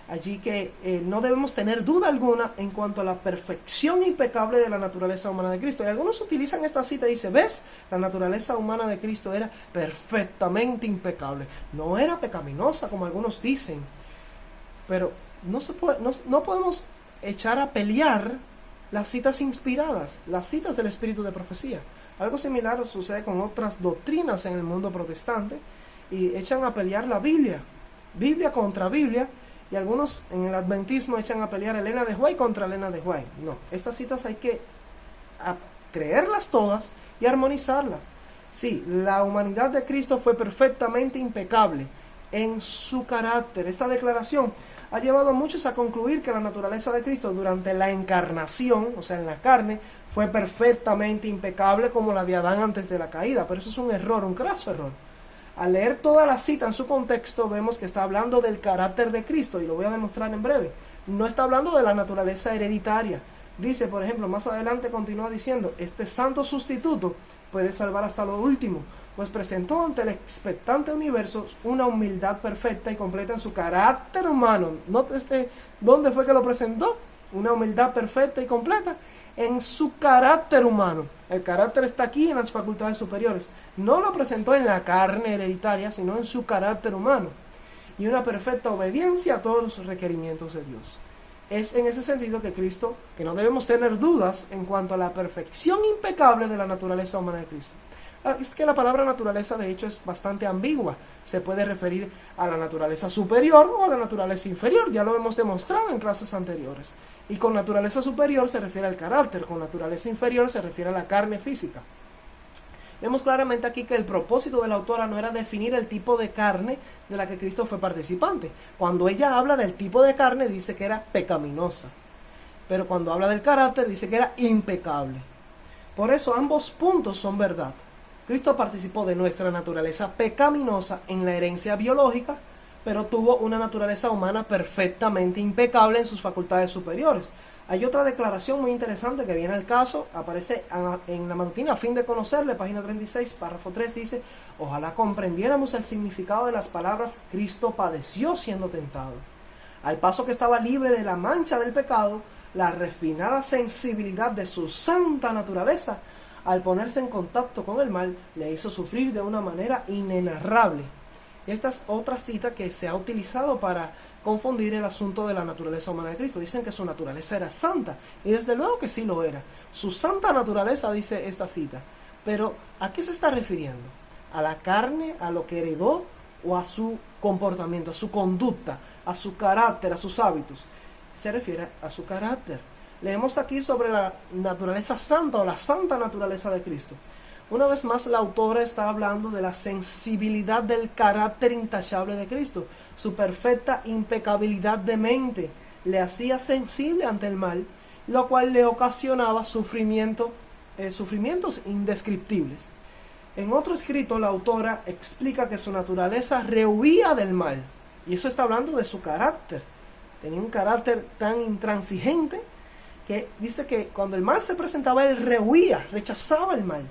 allí que no debemos tener duda alguna en cuanto a la perfección impecable de la naturaleza humana de Cristo. Y algunos utilizan esta cita y dicen, ¿ves? La naturaleza humana de Cristo era perfectamente impecable. No era pecaminosa, como algunos dicen. Pero no podemos echar a pelear las citas inspiradas, las citas del espíritu de profecía. Algo similar sucede con otras doctrinas en el mundo protestante y echan a pelear la Biblia contra Biblia, y algunos en el adventismo echan a pelear a Elena de White contra Elena de White. No, estas citas hay que creerlas todas y armonizarlas. Sí, la humanidad de Cristo fue perfectamente impecable en su carácter. Esta declaración ha llevado a muchos a concluir que la naturaleza de Cristo durante la encarnación, o sea en la carne, fue perfectamente impecable como la de Adán antes de la caída. Pero eso es un error, un craso error. Al leer toda la cita en su contexto, vemos que está hablando del carácter de Cristo, y lo voy a demostrar en breve. No está hablando de la naturaleza hereditaria. Dice, por ejemplo, más adelante continúa diciendo, este santo sustituto puede salvar hasta lo último, pues presentó ante el expectante universo una humildad perfecta y completa en su carácter humano. ¿Dónde fue que lo presentó? Una humildad perfecta y completa en su carácter humano. El carácter está aquí en las facultades superiores. No lo presentó en la carne hereditaria, sino en su carácter humano. Y una perfecta obediencia a todos los requerimientos de Dios. Es en ese sentido que Cristo, que no debemos tener dudas en cuanto a la perfección impecable de la naturaleza humana de Cristo. Es que la palabra naturaleza de hecho es bastante ambigua. Se puede referir a la naturaleza superior o a la naturaleza inferior. Ya lo hemos demostrado en clases anteriores. Y con naturaleza superior se refiere al carácter. Con naturaleza inferior se refiere a la carne física. Vemos claramente aquí que el propósito de la autora no era definir el tipo de carne de la que Cristo fue participante. Cuando ella habla del tipo de carne dice que era pecaminosa. Pero cuando habla del carácter dice que era impecable. Por eso ambos puntos son verdad. Cristo participó de nuestra naturaleza pecaminosa en la herencia biológica, pero tuvo una naturaleza humana perfectamente impecable en sus facultades superiores. Hay otra declaración muy interesante que viene al caso, aparece en la matutina A fin de conocerle, página 36, párrafo 3, dice: ojalá comprendiéramos el significado de las palabras Cristo padeció siendo tentado. Al paso que estaba libre de la mancha del pecado, la refinada sensibilidad de su santa naturaleza, al ponerse en contacto con el mal, le hizo sufrir de una manera inenarrable. Esta es otra cita que se ha utilizado para confundir el asunto de la naturaleza humana de Cristo. Dicen que su naturaleza era santa, y desde luego que sí lo era. Su santa naturaleza, dice esta cita. Pero, ¿a qué se está refiriendo? ¿A la carne, a lo que heredó, o a su comportamiento, a su conducta, a su carácter, a sus hábitos? Se refiere a su carácter. Leemos aquí sobre la naturaleza santa o la santa naturaleza de Cristo. Una vez más la autora está hablando de la sensibilidad del carácter intachable de Cristo. Su perfecta impecabilidad de mente le hacía sensible ante el mal, lo cual le ocasionaba sufrimientos indescriptibles. En otro escrito la autora explica que su naturaleza rehuía del mal. Y eso está hablando de su carácter. Tenía un carácter tan intransigente que dice que cuando el mal se presentaba, él rehuía, rechazaba el mal.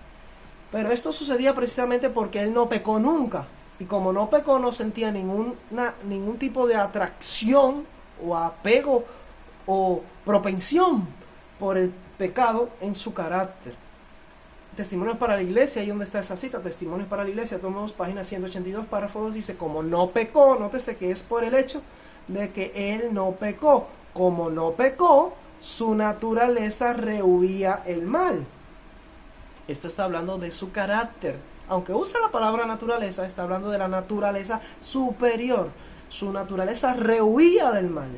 Pero esto sucedía precisamente porque él no pecó nunca. Y como no pecó, no sentía ningún tipo de atracción o apego o propensión por el pecado en su carácter. Testimonios para la Iglesia, ahí donde está esa cita, Testimonios para la Iglesia, tomamos página 182, párrafo 2, dice: como no pecó, nótese que es por el hecho de que él no pecó. Como no pecó, su naturaleza rehuía el mal. Esto está hablando de su carácter. Aunque usa la palabra naturaleza, está hablando de la naturaleza superior. Su naturaleza rehuía del mal.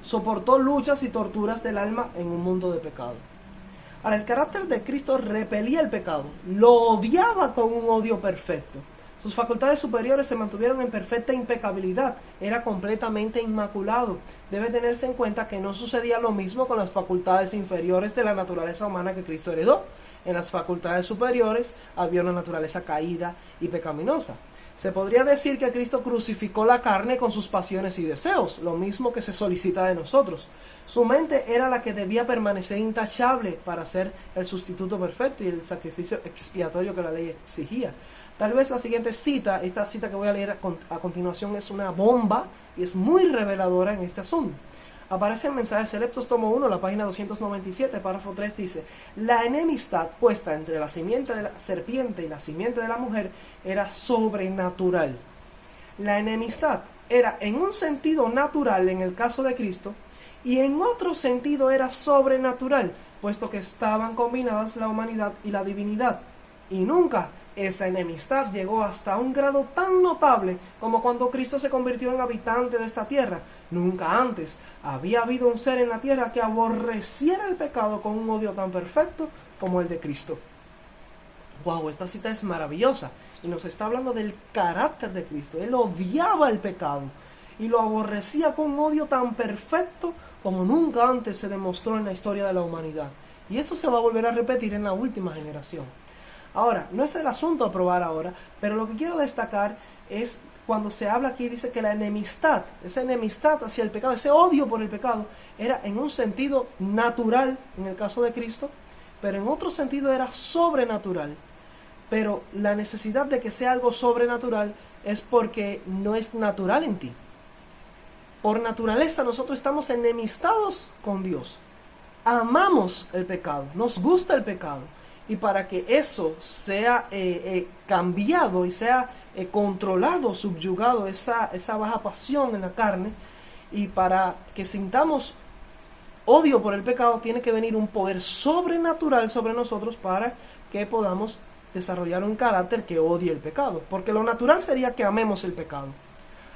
Soportó luchas y torturas del alma en un mundo de pecado. Ahora, el carácter de Cristo repelía el pecado. Lo odiaba con un odio perfecto. Sus facultades superiores se mantuvieron en perfecta impecabilidad. Era completamente inmaculado. Debe tenerse en cuenta que no sucedía lo mismo con las facultades inferiores de la naturaleza humana que Cristo heredó. En las facultades superiores había una naturaleza caída y pecaminosa. Se podría decir que Cristo crucificó la carne con sus pasiones y deseos, lo mismo que se solicita de nosotros. Su mente era la que debía permanecer intachable para ser el sustituto perfecto y el sacrificio expiatorio que la ley exigía. Tal vez la siguiente cita, esta cita que voy a leer a continuación, es una bomba y es muy reveladora en este asunto. Aparece en Mensajes Selectos, tomo 1, la página 297, párrafo 3, dice: la enemistad puesta entre la simiente de la serpiente y la simiente de la mujer era sobrenatural. La enemistad era en un sentido natural en el caso de Cristo, y en otro sentido era sobrenatural, puesto que estaban combinadas la humanidad y la divinidad. Y nunca esa enemistad llegó hasta un grado tan notable como cuando Cristo se convirtió en habitante de esta tierra. Nunca antes había habido un ser en la tierra que aborreciera el pecado con un odio tan perfecto como el de Cristo. Wow, esta cita es maravillosa y nos está hablando del carácter de Cristo. Él odiaba el pecado y lo aborrecía con un odio tan perfecto como nunca antes se demostró en la historia de la humanidad. Y eso se va a volver a repetir en la última generación. Ahora, no es el asunto a probar ahora, pero lo que quiero destacar es cuando se habla aquí, dice que la enemistad, esa enemistad hacia el pecado, ese odio por el pecado, era en un sentido natural en el caso de Cristo, pero en otro sentido era sobrenatural. Pero la necesidad de que sea algo sobrenatural es porque no es natural en ti. Por naturaleza nosotros estamos enemistados con Dios. amamos el pecado, nos gusta el pecado. Y para que eso sea cambiado y sea controlado, subyugado, esa baja pasión en la carne, y para que sintamos odio por el pecado, tiene que venir un poder sobrenatural sobre nosotros para que podamos desarrollar un carácter que odie el pecado. Porque lo natural sería que amemos el pecado.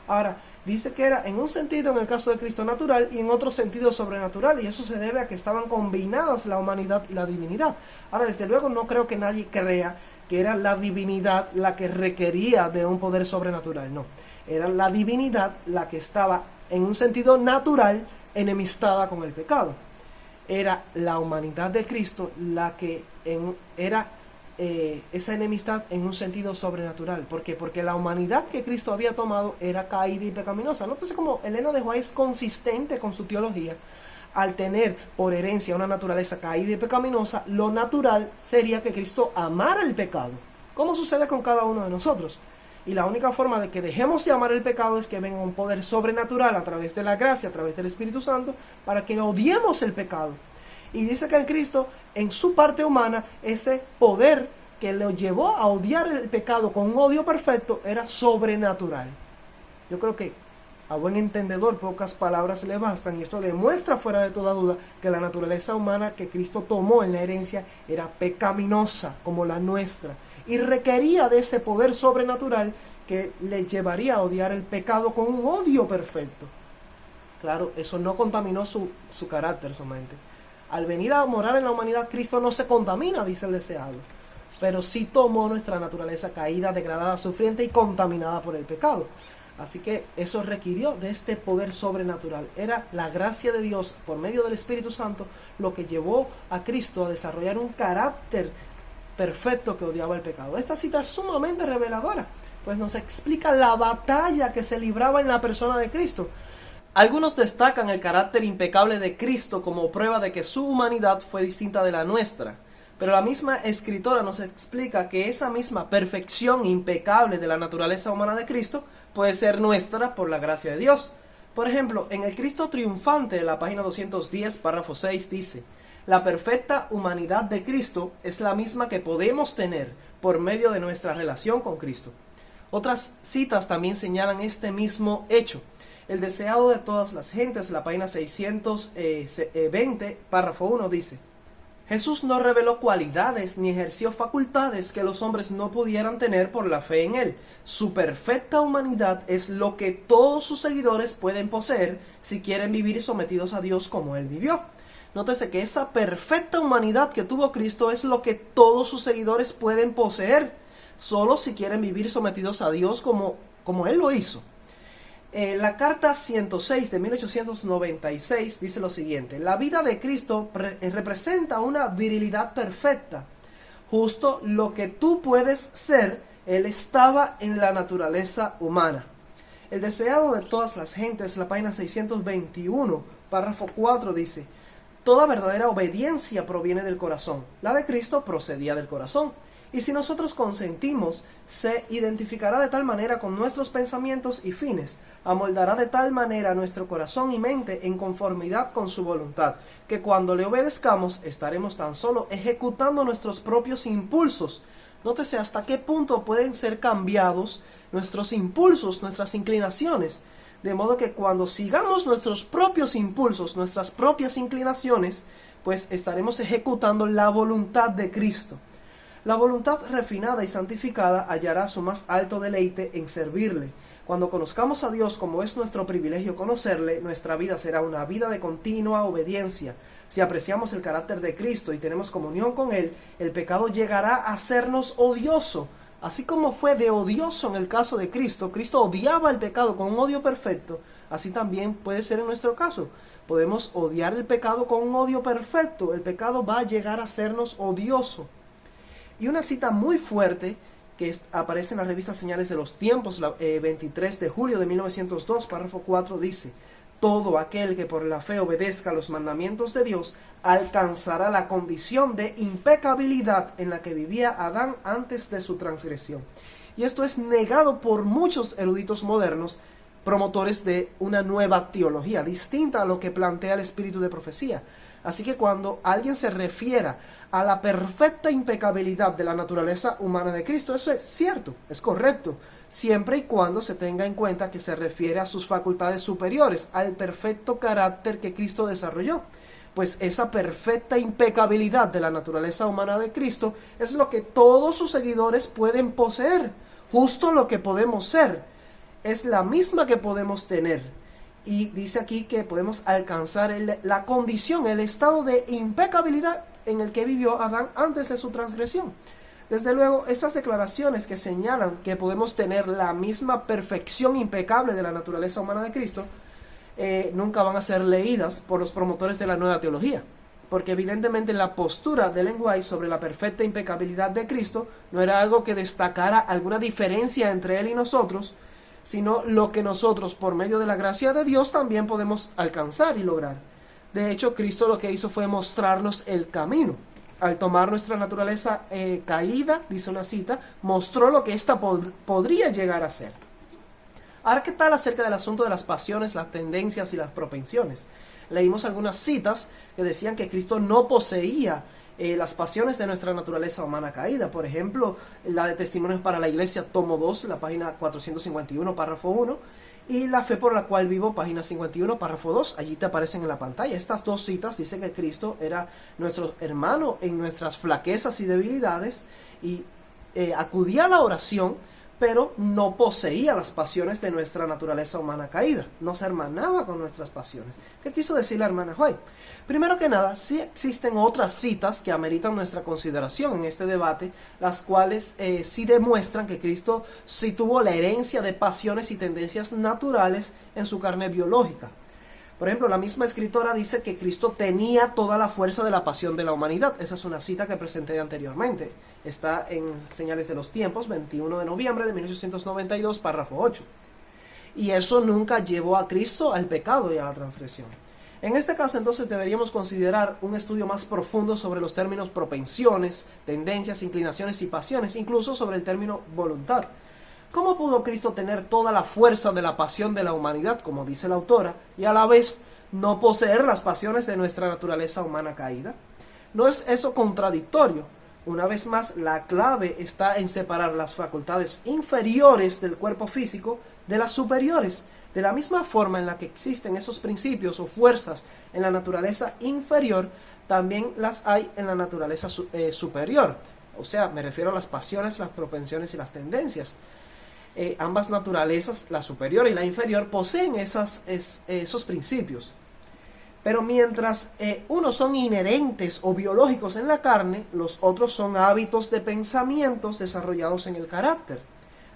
Ahora, dice que era en un sentido, en el caso de Cristo, natural, y en otro sentido sobrenatural, y eso se debe a que estaban combinadas la humanidad y la divinidad. Ahora, desde luego, no creo que nadie crea que era la divinidad la que requería de un poder sobrenatural, no. Era la divinidad la que estaba, en un sentido natural, enemistada con el pecado. Era la humanidad de Cristo la que era esa enemistad en un sentido sobrenatural. ¿Por qué? Porque la humanidad que Cristo había tomado era caída y pecaminosa. Nótese cómo Elena de White es consistente con su teología. Al tener por herencia una naturaleza caída y pecaminosa, lo natural sería que Cristo amara el pecado, como sucede con cada uno de nosotros. Y la única forma de que dejemos de amar el pecado es que venga un poder sobrenatural a través de la gracia, a través del Espíritu Santo, para que odiemos el pecado. Y dice que en Cristo, en su parte humana, ese poder que lo llevó a odiar el pecado con un odio perfecto era sobrenatural. Yo creo que a buen entendedor pocas palabras le bastan, y esto demuestra fuera de toda duda que la naturaleza humana que Cristo tomó en la herencia era pecaminosa como la nuestra, y requería de ese poder sobrenatural que le llevaría a odiar el pecado con un odio perfecto. Claro, eso no contaminó su carácter, su mente. Al venir a morar en la humanidad, Cristo no se contamina, dice el deseado, pero sí tomó nuestra naturaleza caída, degradada, sufriente y contaminada por el pecado. Así que eso requirió de este poder sobrenatural. Era la gracia de Dios por medio del Espíritu Santo lo que llevó a Cristo a desarrollar un carácter perfecto que odiaba el pecado. Esta cita es sumamente reveladora, pues nos explica la batalla que se libraba en la persona de Cristo. Algunos destacan el carácter impecable de Cristo como prueba de que su humanidad fue distinta de la nuestra. Pero la misma escritora nos explica que esa misma perfección impecable de la naturaleza humana de Cristo puede ser nuestra por la gracia de Dios. Por ejemplo, en el Cristo triunfante, en la página 210, párrafo 6, dice: la perfecta humanidad de Cristo es la misma que podemos tener por medio de nuestra relación con Cristo. Otras citas también señalan este mismo hecho. El deseado de todas las gentes, la página 620, párrafo 1, dice: Jesús no reveló cualidades ni ejerció facultades que los hombres no pudieran tener por la fe en Él. Su perfecta humanidad es lo que todos sus seguidores pueden poseer si quieren vivir sometidos a Dios como Él vivió. Nótese que esa perfecta humanidad que tuvo Cristo es lo que todos sus seguidores pueden poseer, solo si quieren vivir sometidos a Dios como Él lo hizo. La carta 106 de 1896 dice lo siguiente: la vida de Cristo representa una virilidad perfecta. Justo lo que tú puedes ser, Él estaba en la naturaleza humana. El deseado de todas las gentes, la página 621, párrafo 4, dice: toda verdadera obediencia proviene del corazón. La de Cristo procedía del corazón. Y si nosotros consentimos, se identificará de tal manera con nuestros pensamientos y fines, amoldará de tal manera nuestro corazón y mente en conformidad con su voluntad, que cuando le obedezcamos estaremos tan solo ejecutando nuestros propios impulsos. Nótese hasta qué punto pueden ser cambiados nuestros impulsos, nuestras inclinaciones, de modo que cuando sigamos nuestros propios impulsos, nuestras propias inclinaciones, pues estaremos ejecutando la voluntad de Cristo. La voluntad refinada y santificada hallará su más alto deleite en servirle. Cuando conozcamos a Dios como es nuestro privilegio conocerle, nuestra vida será una vida de continua obediencia. Si apreciamos el carácter de Cristo y tenemos comunión con Él, el pecado llegará a hacernos odioso. Así como fue de odioso en el caso de Cristo, Cristo odiaba el pecado con un odio perfecto, así también puede ser en nuestro caso. Podemos odiar el pecado con un odio perfecto. El pecado va a llegar a hacernos odioso. Y una cita muy fuerte que aparece en la revista Señales de los Tiempos, 23 de julio de 1902, párrafo 4, dice: todo aquel que por la fe obedezca los mandamientos de Dios alcanzará la condición de impecabilidad en la que vivía Adán antes de su transgresión. Y esto es negado por muchos eruditos modernos, promotores de una nueva teología, distinta a lo que plantea el espíritu de profecía. Así que cuando alguien se refiera a la perfecta impecabilidad de la naturaleza humana de Cristo, eso es cierto, es correcto, siempre y cuando se tenga en cuenta que se refiere a sus facultades superiores, al perfecto carácter que Cristo desarrolló. Pues esa perfecta impecabilidad de la naturaleza humana de Cristo es lo que todos sus seguidores pueden poseer, justo lo que podemos ser, es la misma que podemos tener. Y dice aquí que podemos alcanzar la condición, el estado de impecabilidad en el que vivió Adán antes de su transgresión. Desde luego, estas declaraciones que señalan que podemos tener la misma perfección impecable de la naturaleza humana de Cristo, nunca van a ser leídas por los promotores de la nueva teología, porque evidentemente la postura de Ellen White sobre la perfecta impecabilidad de Cristo no era algo que destacara alguna diferencia entre él y nosotros, sino lo que nosotros, por medio de la gracia de Dios, también podemos alcanzar y lograr. De hecho, Cristo lo que hizo fue mostrarnos el camino. Al tomar nuestra naturaleza caída, dice una cita, mostró lo que ésta podría llegar a ser. Ahora, ¿qué tal acerca del asunto de las pasiones, las tendencias y las propensiones? Leímos algunas citas que decían que Cristo no poseía las pasiones de nuestra naturaleza humana caída. Por ejemplo, la de Testimonios para la Iglesia, tomo 2, la página 451, párrafo 1, y La fe por la cual vivo, página 51, párrafo 2, allí te aparecen en la pantalla. Estas dos citas dicen que Cristo era nuestro hermano en nuestras flaquezas y debilidades, y acudía a la oración, pero no poseía las pasiones de nuestra naturaleza humana caída, no se hermanaba con nuestras pasiones. ¿Qué quiso decir la hermana White? Primero que nada, sí existen otras citas que ameritan nuestra consideración en este debate, las cuales sí demuestran que Cristo sí tuvo la herencia de pasiones y tendencias naturales en su carne biológica. Por ejemplo, la misma escritora dice que Cristo tenía toda la fuerza de la pasión de la humanidad. Esa es una cita que presenté anteriormente. Está en Señales de los Tiempos, 21 de noviembre de 1892, párrafo 8. Y eso nunca llevó a Cristo al pecado y a la transgresión. En este caso, entonces, deberíamos considerar un estudio más profundo sobre los términos propensiones, tendencias, inclinaciones y pasiones, incluso sobre el término voluntad. ¿Cómo pudo Cristo tener toda la fuerza de la pasión de la humanidad, como dice la autora, y a la vez no poseer las pasiones de nuestra naturaleza humana caída? ¿No es eso contradictorio? Una vez más, la clave está en separar las facultades inferiores del cuerpo físico de las superiores. De la misma forma en la que existen esos principios o fuerzas en la naturaleza inferior, también las hay en la naturaleza superior. O sea, me refiero a las pasiones, las propensiones y las tendencias. Ambas naturalezas, la superior y la inferior, poseen esos principios. Pero mientras unos son inherentes o biológicos en la carne, los otros son hábitos de pensamientos desarrollados en el carácter.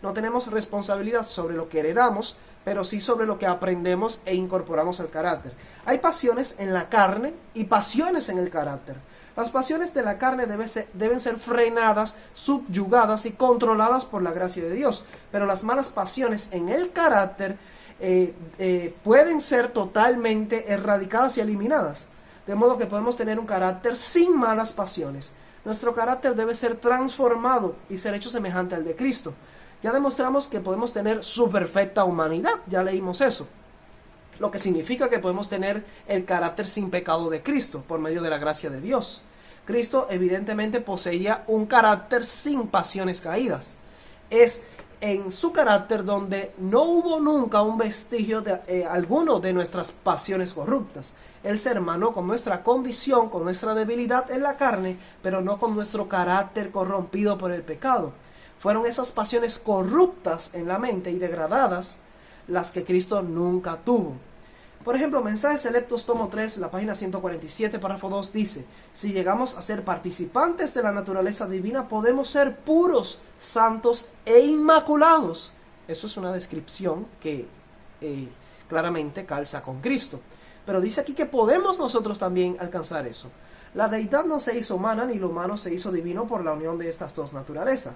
No tenemos responsabilidad sobre lo que heredamos, pero sí sobre lo que aprendemos e incorporamos al carácter. Hay pasiones en la carne y pasiones en el carácter. Las pasiones de la carne deben ser frenadas, subyugadas y controladas por la gracia de Dios. Pero las malas pasiones en el carácter pueden ser totalmente erradicadas y eliminadas. De modo que podemos tener un carácter sin malas pasiones. Nuestro carácter debe ser transformado y ser hecho semejante al de Cristo. Ya demostramos que podemos tener su perfecta humanidad, ya leímos eso. Lo que significa que podemos tener el carácter sin pecado de Cristo, por medio de la gracia de Dios. Cristo evidentemente poseía un carácter sin pasiones caídas. Es en su carácter donde no hubo nunca un vestigio de alguno de nuestras pasiones corruptas. Él se hermanó con nuestra condición, con nuestra debilidad en la carne, pero no con nuestro carácter corrompido por el pecado. Fueron esas pasiones corruptas en la mente y degradadas las que Cristo nunca tuvo. Por ejemplo, Mensajes Selectos, tomo 3, la página 147, párrafo 2, dice: si llegamos a ser participantes de la naturaleza divina, podemos ser puros, santos e inmaculados. Eso es una descripción que claramente calza con Cristo. Pero dice aquí que podemos nosotros también alcanzar eso. La deidad no se hizo humana, ni lo humano se hizo divino por la unión de estas dos naturalezas.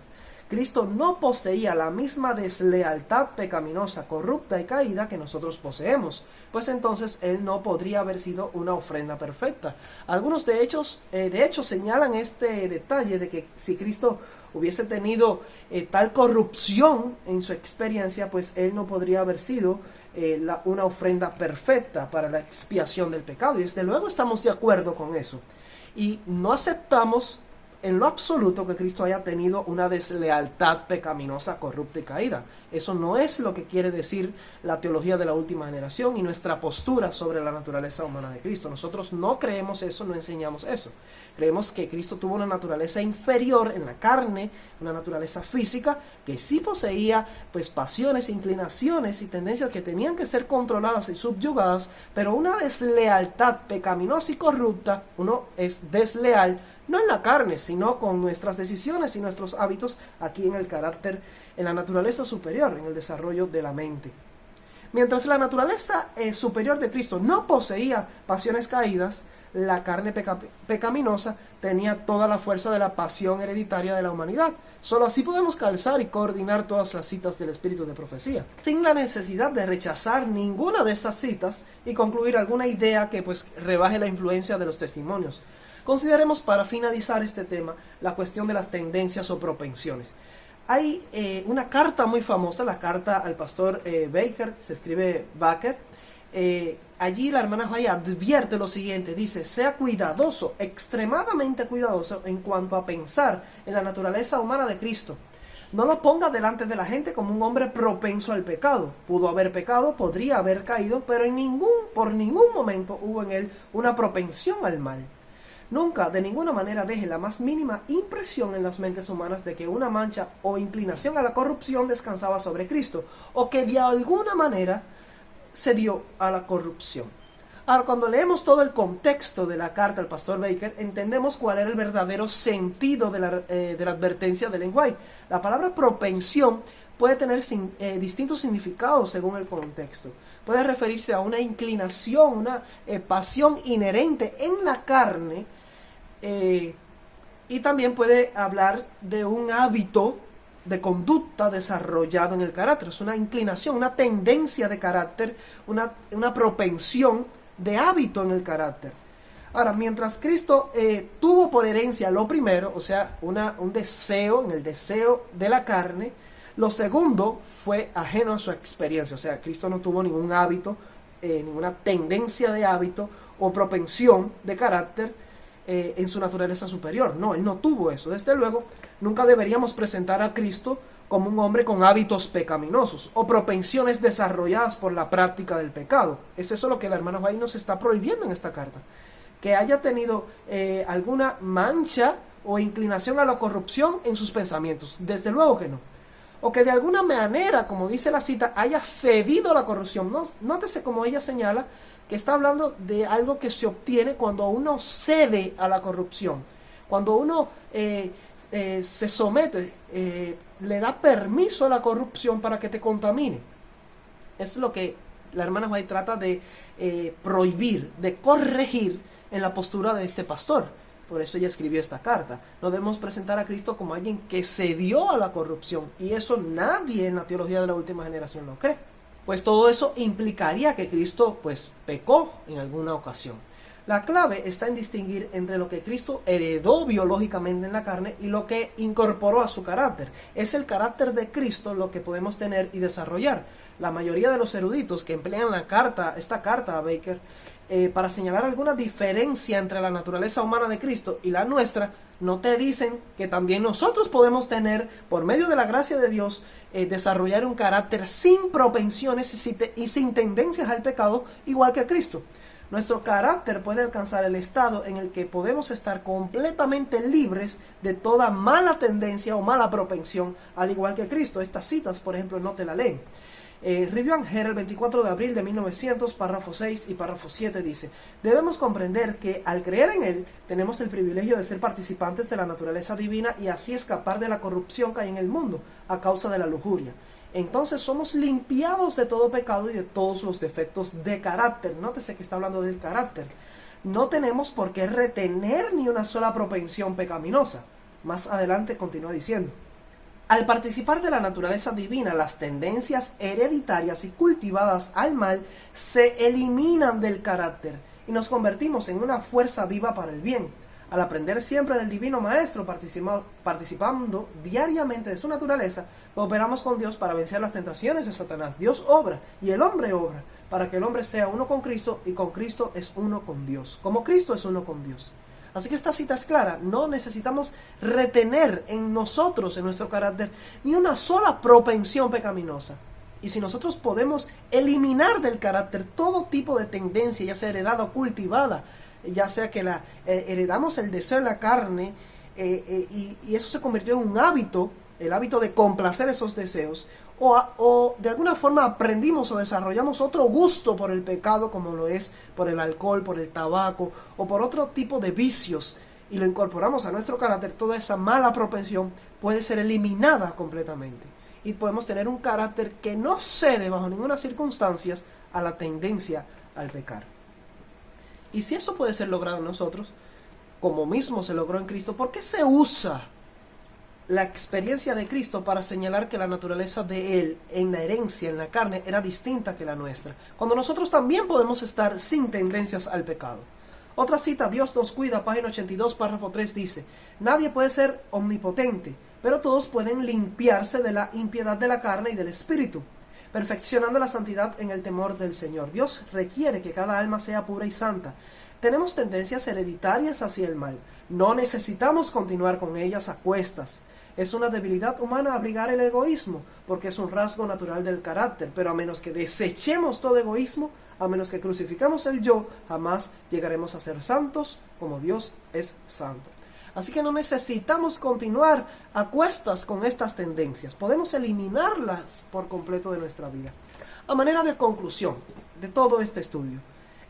Cristo no poseía la misma deslealtad pecaminosa, corrupta y caída que nosotros poseemos, pues entonces Él no podría haber sido una ofrenda perfecta. Algunos de hecho señalan este detalle de que si Cristo hubiese tenido tal corrupción en su experiencia, pues Él no podría haber sido una ofrenda perfecta para la expiación del pecado. Y desde luego estamos de acuerdo con eso. Y no aceptamos en lo absoluto que Cristo haya tenido una deslealtad pecaminosa, corrupta y caída. Eso no es lo que quiere decir la teología de la última generación y nuestra postura sobre la naturaleza humana de Cristo. Nosotros no creemos eso, no enseñamos eso. Creemos que Cristo tuvo una naturaleza inferior en la carne, una naturaleza física, que sí poseía pues pasiones, inclinaciones y tendencias que tenían que ser controladas y subyugadas, pero una deslealtad pecaminosa y corrupta, uno es desleal, no en la carne, sino con nuestras decisiones y nuestros hábitos aquí en el carácter, en la naturaleza superior, en el desarrollo de la mente. Mientras la naturaleza superior de Cristo no poseía pasiones caídas, la carne pecaminosa tenía toda la fuerza de la pasión hereditaria de la humanidad. Solo así podemos calzar y coordinar todas las citas del espíritu de profecía, sin la necesidad de rechazar ninguna de estas citas y concluir alguna idea que pues rebaje la influencia de los testimonios. Consideremos para finalizar este tema la cuestión de las tendencias o propensiones. Hay una carta muy famosa, la carta al pastor Baker, se escribe Baker. Allí la hermana White advierte lo siguiente, dice: sea cuidadoso, extremadamente cuidadoso en cuanto a pensar en la naturaleza humana de Cristo. No lo ponga delante de la gente como un hombre propenso al pecado. Pudo haber pecado, podría haber caído, pero por ningún momento hubo en él una propensión al mal. Nunca, de ninguna manera, deje la más mínima impresión en las mentes humanas de que una mancha o inclinación a la corrupción descansaba sobre Cristo, o que de alguna manera se dio a la corrupción. Ahora, cuando leemos todo el contexto de la carta al pastor Baker, entendemos cuál era el verdadero sentido de la advertencia de Ellen White. La palabra propensión puede tener distintos significados según el contexto. Puede referirse a una inclinación, una pasión inherente en la carne, y también puede hablar de un hábito de conducta desarrollado en el carácter. Es una inclinación, una tendencia de carácter, una propensión de hábito en el carácter. Ahora, mientras Cristo tuvo por herencia lo primero, o sea, un deseo, en el deseo de la carne, lo segundo fue ajeno a su experiencia. O sea, Cristo no tuvo ningún hábito, ninguna tendencia de hábito o propensión de carácter en su naturaleza superior. No, él no tuvo eso. Desde luego, nunca deberíamos presentar a Cristo como un hombre con hábitos pecaminosos o propensiones desarrolladas por la práctica del pecado. Es eso lo que la hermana White nos está prohibiendo en esta carta. Que haya tenido alguna mancha o inclinación a la corrupción en sus pensamientos. Desde luego que no. O que de alguna manera, como dice la cita, haya cedido a la corrupción. Nótese como ella señala que está hablando de algo que se obtiene cuando uno cede a la corrupción. Cuando uno se somete, le da permiso a la corrupción para que te contamine. Eso es lo que la hermana White trata de prohibir, de corregir en la postura de este pastor. Por eso ella escribió esta carta. No debemos presentar a Cristo como alguien que cedió a la corrupción. Y eso nadie en la teología de la última generación lo cree. Pues todo eso implicaría que Cristo pues pecó en alguna ocasión. La clave está en distinguir entre lo que Cristo heredó biológicamente en la carne y lo que incorporó a su carácter. Es el carácter de Cristo lo que podemos tener y desarrollar. La mayoría de los eruditos que emplean esta carta a Baker para señalar alguna diferencia entre la naturaleza humana de Cristo y la nuestra, no te dicen que también nosotros podemos tener, por medio de la gracia de Dios, desarrollar un carácter sin propensiones y sin tendencias al pecado, igual que Cristo. Nuestro carácter puede alcanzar el estado en el que podemos estar completamente libres de toda mala tendencia o mala propensión, al igual que Cristo. Estas citas, por ejemplo, no te la leen. Review and Herald, 24 de abril de 1900, párrafo 6 y párrafo 7 dice: debemos comprender que al creer en Él tenemos el privilegio de ser participantes de la naturaleza divina y así escapar de la corrupción que hay en el mundo a causa de la lujuria. Entonces somos limpiados de todo pecado y de todos los defectos de carácter. Nótese que está hablando del carácter. No tenemos por qué retener ni una sola propensión pecaminosa. Más adelante continúa diciendo: al participar de la naturaleza divina, las tendencias hereditarias y cultivadas al mal se eliminan del carácter y nos convertimos en una fuerza viva para el bien. Al aprender siempre del Divino Maestro, participando diariamente de su naturaleza, cooperamos con Dios para vencer las tentaciones de Satanás. Dios obra y el hombre obra para que el hombre sea uno con Cristo y con Cristo es uno con Dios, como Cristo es uno con Dios. Así que esta cita es clara, no necesitamos retener en nosotros, en nuestro carácter, ni una sola propensión pecaminosa. Y si nosotros podemos eliminar del carácter todo tipo de tendencia, ya sea heredada o cultivada, ya sea que heredamos el deseo en la carne y eso se convirtió en un hábito, el hábito de complacer esos deseos, o de alguna forma aprendimos o desarrollamos otro gusto por el pecado, como lo es por el alcohol, por el tabaco o por otro tipo de vicios, y lo incorporamos a nuestro carácter, toda esa mala propensión puede ser eliminada completamente. Y podemos tener un carácter que no cede bajo ninguna circunstancia a la tendencia al pecar. Y si eso puede ser logrado en nosotros, como mismo se logró en Cristo, ¿por qué se usa la experiencia de Cristo para señalar que la naturaleza de Él, en la herencia, en la carne, era distinta que la nuestra, cuando nosotros también podemos estar sin tendencias al pecado? Otra cita, Dios nos cuida, página 82, párrafo 3, dice: nadie puede ser omnipotente, pero todos pueden limpiarse de la impiedad de la carne y del espíritu, perfeccionando la santidad en el temor del Señor. Dios requiere que cada alma sea pura y santa. Tenemos tendencias hereditarias hacia el mal. No necesitamos continuar con ellas a cuestas. Es una debilidad humana abrigar el egoísmo, porque es un rasgo natural del carácter. Pero a menos que desechemos todo egoísmo, a menos que crucificamos el yo, jamás llegaremos a ser santos como Dios es santo. Así que no necesitamos continuar a cuestas con estas tendencias. Podemos eliminarlas por completo de nuestra vida. A manera de conclusión de todo este estudio,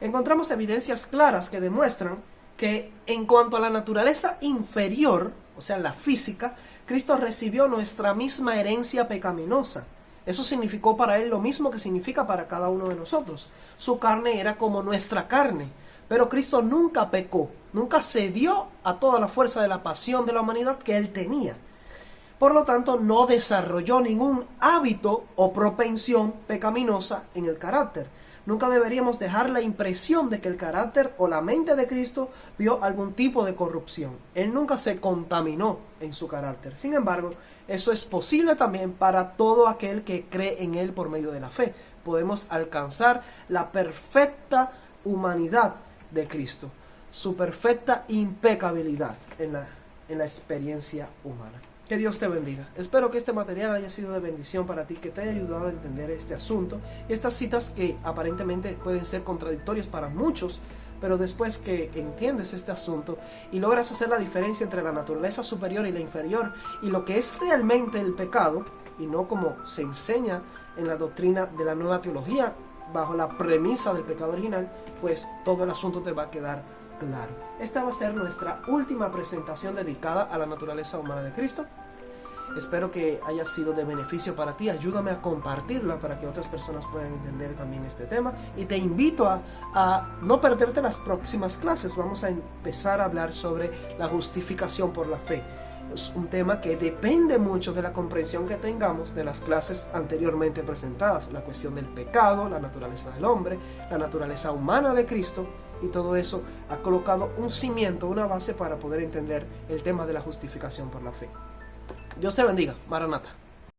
encontramos evidencias claras que demuestran que en cuanto a la naturaleza inferior, o sea, la física, Cristo recibió nuestra misma herencia pecaminosa. Eso significó para Él lo mismo que significa para cada uno de nosotros. Su carne era como nuestra carne, pero Cristo nunca pecó, nunca cedió a toda la fuerza de la pasión de la humanidad que Él tenía. Por lo tanto, no desarrolló ningún hábito o propensión pecaminosa en el carácter. Nunca deberíamos dejar la impresión de que el carácter o la mente de Cristo vio algún tipo de corrupción. Él nunca se contaminó en su carácter. Sin embargo, eso es posible también para todo aquel que cree en Él por medio de la fe. Podemos alcanzar la perfecta humanidad de Cristo, su perfecta impecabilidad en la experiencia humana. Que Dios te bendiga. Espero que este material haya sido de bendición para ti, que te haya ayudado a entender este asunto y estas citas que aparentemente pueden ser contradictorias para muchos, pero después que entiendes este asunto y logras hacer la diferencia entre la naturaleza superior y la inferior y lo que es realmente el pecado, y no como se enseña en la doctrina de la nueva teología bajo la premisa del pecado original, pues todo el asunto te va a quedar claro. Esta va a ser nuestra última presentación dedicada a la naturaleza humana de Cristo. Espero que haya sido de beneficio para ti. Ayúdame a compartirla para que otras personas puedan entender también este tema. Y te invito a no perderte las próximas clases. Vamos a empezar a hablar sobre la justificación por la fe. Es un tema que depende mucho de la comprensión que tengamos de las clases anteriormente presentadas. La cuestión del pecado, la naturaleza del hombre, la naturaleza humana de Cristo. Y todo eso ha colocado un cimiento, una base para poder entender el tema de la justificación por la fe. Dios te bendiga. Maranata.